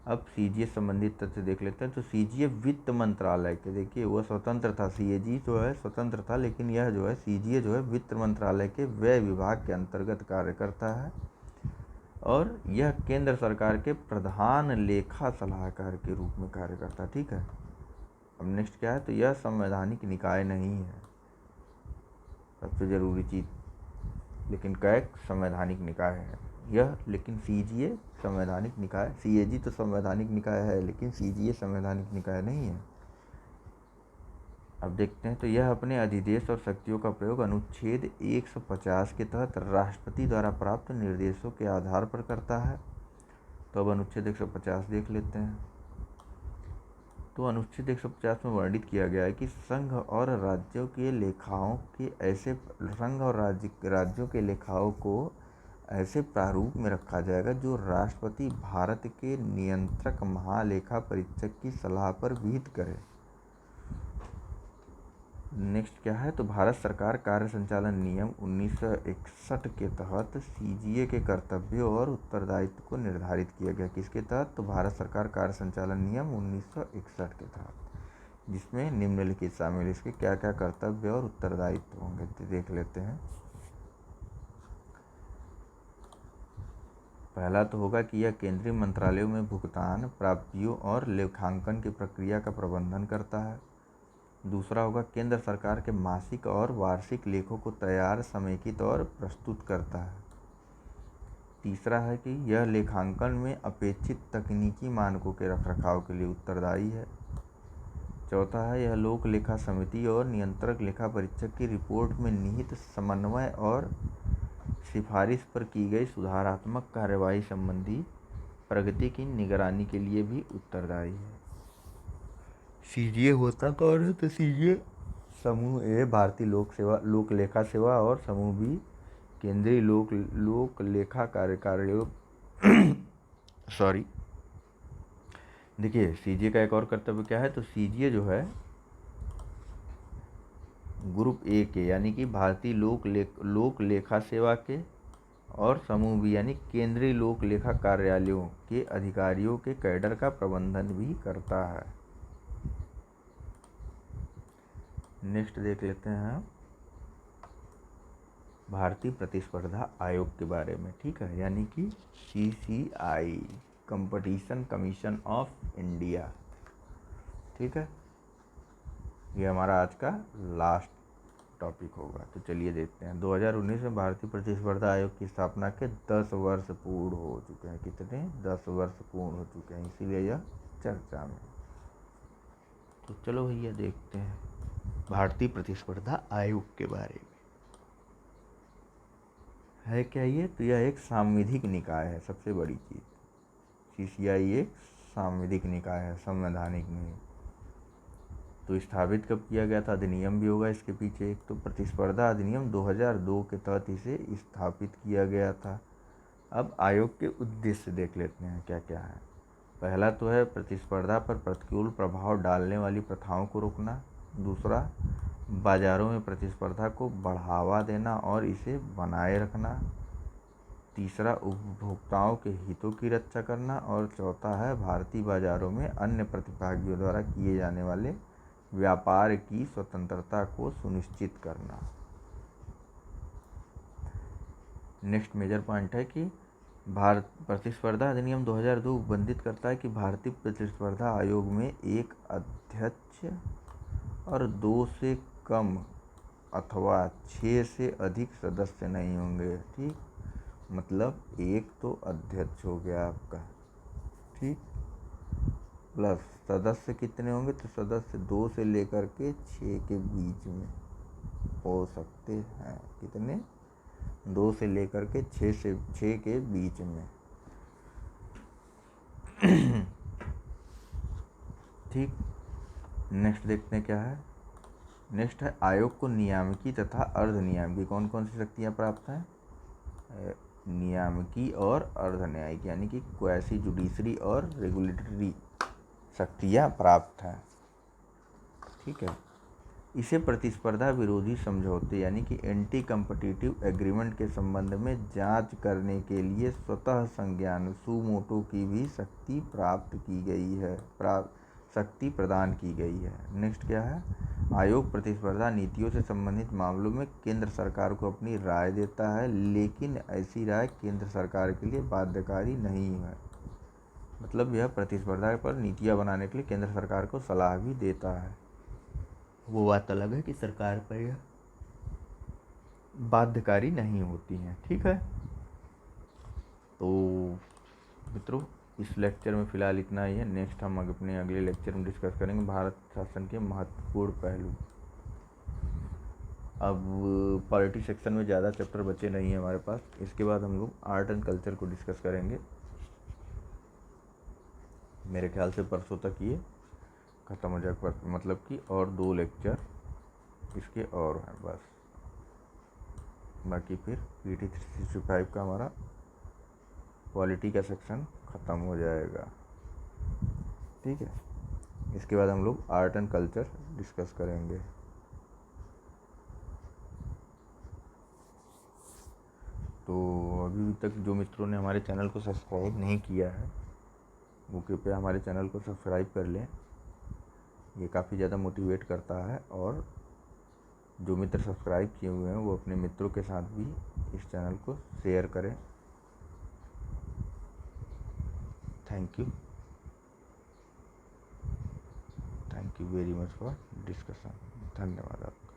अब CGA संबंधित तथ्य देख लेते हैं। तो CGA वित्त मंत्रालय के, देखिए वो स्वतंत्र था, CAG जो है स्वतंत्र था, लेकिन यह जो है CGA जो है वित्त मंत्रालय के व्यय विभाग के अंतर्गत कार्य करता है और यह केंद्र सरकार के प्रधान लेखा सलाहकार के रूप में कार्य करता है। ठीक है, अब नेक्स्ट क्या है, तो यह संवैधानिक निकाय नहीं है, सबसे ज़रूरी चीज़, लेकिन कैग संवैधानिक निकाय है यह, लेकिन CGA संवैधानिक निकाय, CAG तो संवैधानिक निकाय है लेकिन CGA संवैधानिक निकाय नहीं है। अब देखते हैं, तो यह अपने अधिदेश और शक्तियों का प्रयोग अनुच्छेद 150 के तहत राष्ट्रपति द्वारा प्राप्त निर्देशों के आधार पर करता है। तो अब अनुच्छेद 150 देख लेते हैं। तो अनुच्छेद 150 में वर्णित किया गया है कि संघ और राज्यों के लेखाओं को ऐसे प्रारूप में रखा जाएगा जो राष्ट्रपति भारत के नियंत्रक महालेखा परीक्षक की सलाह पर विहित करे। नेक्स्ट क्या है, तो भारत सरकार कार्य संचालन नियम 1961 के तहत CGA के कर्तव्यों और उत्तरदायित्व को निर्धारित किया गया। किसके तहत, तो भारत सरकार कार्य संचालन नियम 1961 के तहत, जिसमें निम्नलिखित शामिल, इसके क्या क्या कर्तव्य और उत्तरदायित्व होंगे तो देख लेते हैं। पहला तो होगा कि यह केंद्रीय मंत्रालयों में भुगतान, प्राप्तियों और लेखांकन की प्रक्रिया का प्रबंधन करता है। दूसरा होगा केंद्र सरकार के मासिक और वार्षिक लेखों को तैयार, समेकित और प्रस्तुत करता है। तीसरा है कि यह लेखांकन में अपेक्षित तकनीकी मानकों के रखरखाव के लिए उत्तरदायी है। चौथा है यह लोक लेखा समिति और नियंत्रक लेखा परीक्षक की रिपोर्ट में निहित समन्वय और सिफारिश पर की गई सुधारात्मक कार्यवाही संबंधी प्रगति की निगरानी के लिए भी उत्तरदायी है। CGA होता कौन है, तो CGA समूह A भारतीय लोक लेखा सेवा और समूह B केंद्रीय लोक लेखा कार्यालयों सॉरी, देखिए CGA का एक और कर्तव्य क्या है, तो CGA जो है ग्रुप A के यानी कि भारतीय लोक लेखा सेवा के और समूह B यानी केंद्रीय लोक लेखा कार्यालयों के अधिकारियों के कैडर का प्रबंधन भी करता है। नेक्स्ट देख लेते हैं भारतीय प्रतिस्पर्धा आयोग के बारे में। ठीक है, यानी कि CCI, competition commission of India. ठीक है, ये हमारा आज का लास्ट टॉपिक होगा। तो चलिए देखते हैं, 2019 में भारतीय प्रतिस्पर्धा आयोग की स्थापना के 10 वर्ष पूर्ण हो चुके हैं। कितने, 10 वर्ष पूर्ण हो चुके हैं, इसीलिए यह चर्चा में। तो चलो भैया देखते हैं भारतीय प्रतिस्पर्धा आयोग के बारे में। है क्या ये, तो यह एक सांविधिक निकाय है, सबसे बड़ी चीज़। CCI एक सांविधिक निकाय है, संवैधानिक नहीं। तो स्थापित कब किया गया था, अधिनियम भी होगा इसके पीछे एक, तो प्रतिस्पर्धा अधिनियम 2002 के तहत इसे स्थापित किया गया था। अब आयोग के उद्देश्य देख लेते हैं क्या क्या है। पहला तो है प्रतिस्पर्धा पर प्रतिकूल प्रभाव डालने वाली प्रथाओं को रोकना। दूसरा, बाजारों में प्रतिस्पर्धा को बढ़ावा देना और इसे बनाए रखना। तीसरा, उपभोक्ताओं के हितों की रक्षा करना। और चौथा है भारतीय बाजारों में अन्य प्रतिभागियों द्वारा किए जाने वाले व्यापार की स्वतंत्रता को सुनिश्चित करना। नेक्स्ट मेजर पॉइंट है कि भारत प्रतिस्पर्धा अधिनियम 2002 उपबंधित करता है कि भारतीय प्रतिस्पर्धा आयोग में एक अध्यक्ष और 2 से कम अथवा 6 से अधिक सदस्य नहीं होंगे। ठीक, मतलब एक तो अध्यक्ष हो गया आपका, ठीक, प्लस सदस्य कितने होंगे, तो सदस्य 2 से लेकर के 6 के बीच में हो सकते हैं। कितने, 2 से लेकर के 6 के बीच में। ठीक, नेक्स्ट देखते हैं क्या है। नेक्स्ट है आयोग को नियामकी तथा अर्ध नियामकी कौन कौन सी शक्तियाँ प्राप्त हैं। नियामकी और अर्ध न्यायिक यानी कि क्वैसी जुडिशरी और रेगुलेटरी शक्तियाँ प्राप्त हैं। ठीक है, इसे प्रतिस्पर्धा विरोधी समझौते यानी कि एंटी कम्पिटिटिव एग्रीमेंट के संबंध में जांच करने के लिए स्वतः संज्ञान सुमोटो की भी शक्ति प्राप्त की गई है, शक्ति प्रदान की गई है। नेक्स्ट क्या है, आयोग प्रतिस्पर्धा नीतियों से संबंधित मामलों में केंद्र सरकार को अपनी राय देता है, लेकिन ऐसी राय केंद्र सरकार के लिए बाध्यकारी नहीं है। मतलब यह प्रतिस्पर्धा पर नीतियाँ बनाने के लिए केंद्र सरकार को सलाह भी देता है। वो बात अलग है कि सरकार पर यह बाध्यकारी नहीं होती हैं। ठीक है, तो मित्रों इस लेक्चर में फ़िलहाल इतना ही है। नेक्स्ट हम अपने अगले लेक्चर में डिस्कस करेंगे भारत शासन के महत्वपूर्ण पहलू। अब पॉलिटी सेक्शन में ज़्यादा चैप्टर बचे नहीं हैं हमारे पास। इसके बाद हम लोग आर्ट एंड कल्चर को डिस्कस करेंगे। मेरे ख्याल से परसों तक ये ख़त्म हो जाएगा, मतलब कि और 2 लेक्चर इसके और हैं बस। बाकी फिर PT 365 का हमारा पॉलिटी का सेक्शन ख़त्म हो जाएगा। ठीक है, इसके बाद हम लोग आर्ट एंड कल्चर डिस्कस करेंगे। तो अभी तक जो मित्रों ने हमारे चैनल को सब्सक्राइब नहीं किया है वो कृपया हमारे चैनल को सब्सक्राइब कर लें। ये काफ़ी ज़्यादा मोटिवेट करता है, और जो मित्र सब्सक्राइब किए हुए हैं वो अपने मित्रों के साथ भी इस चैनल को शेयर करें। Thank you very much for discussion. धन्यवाद आप।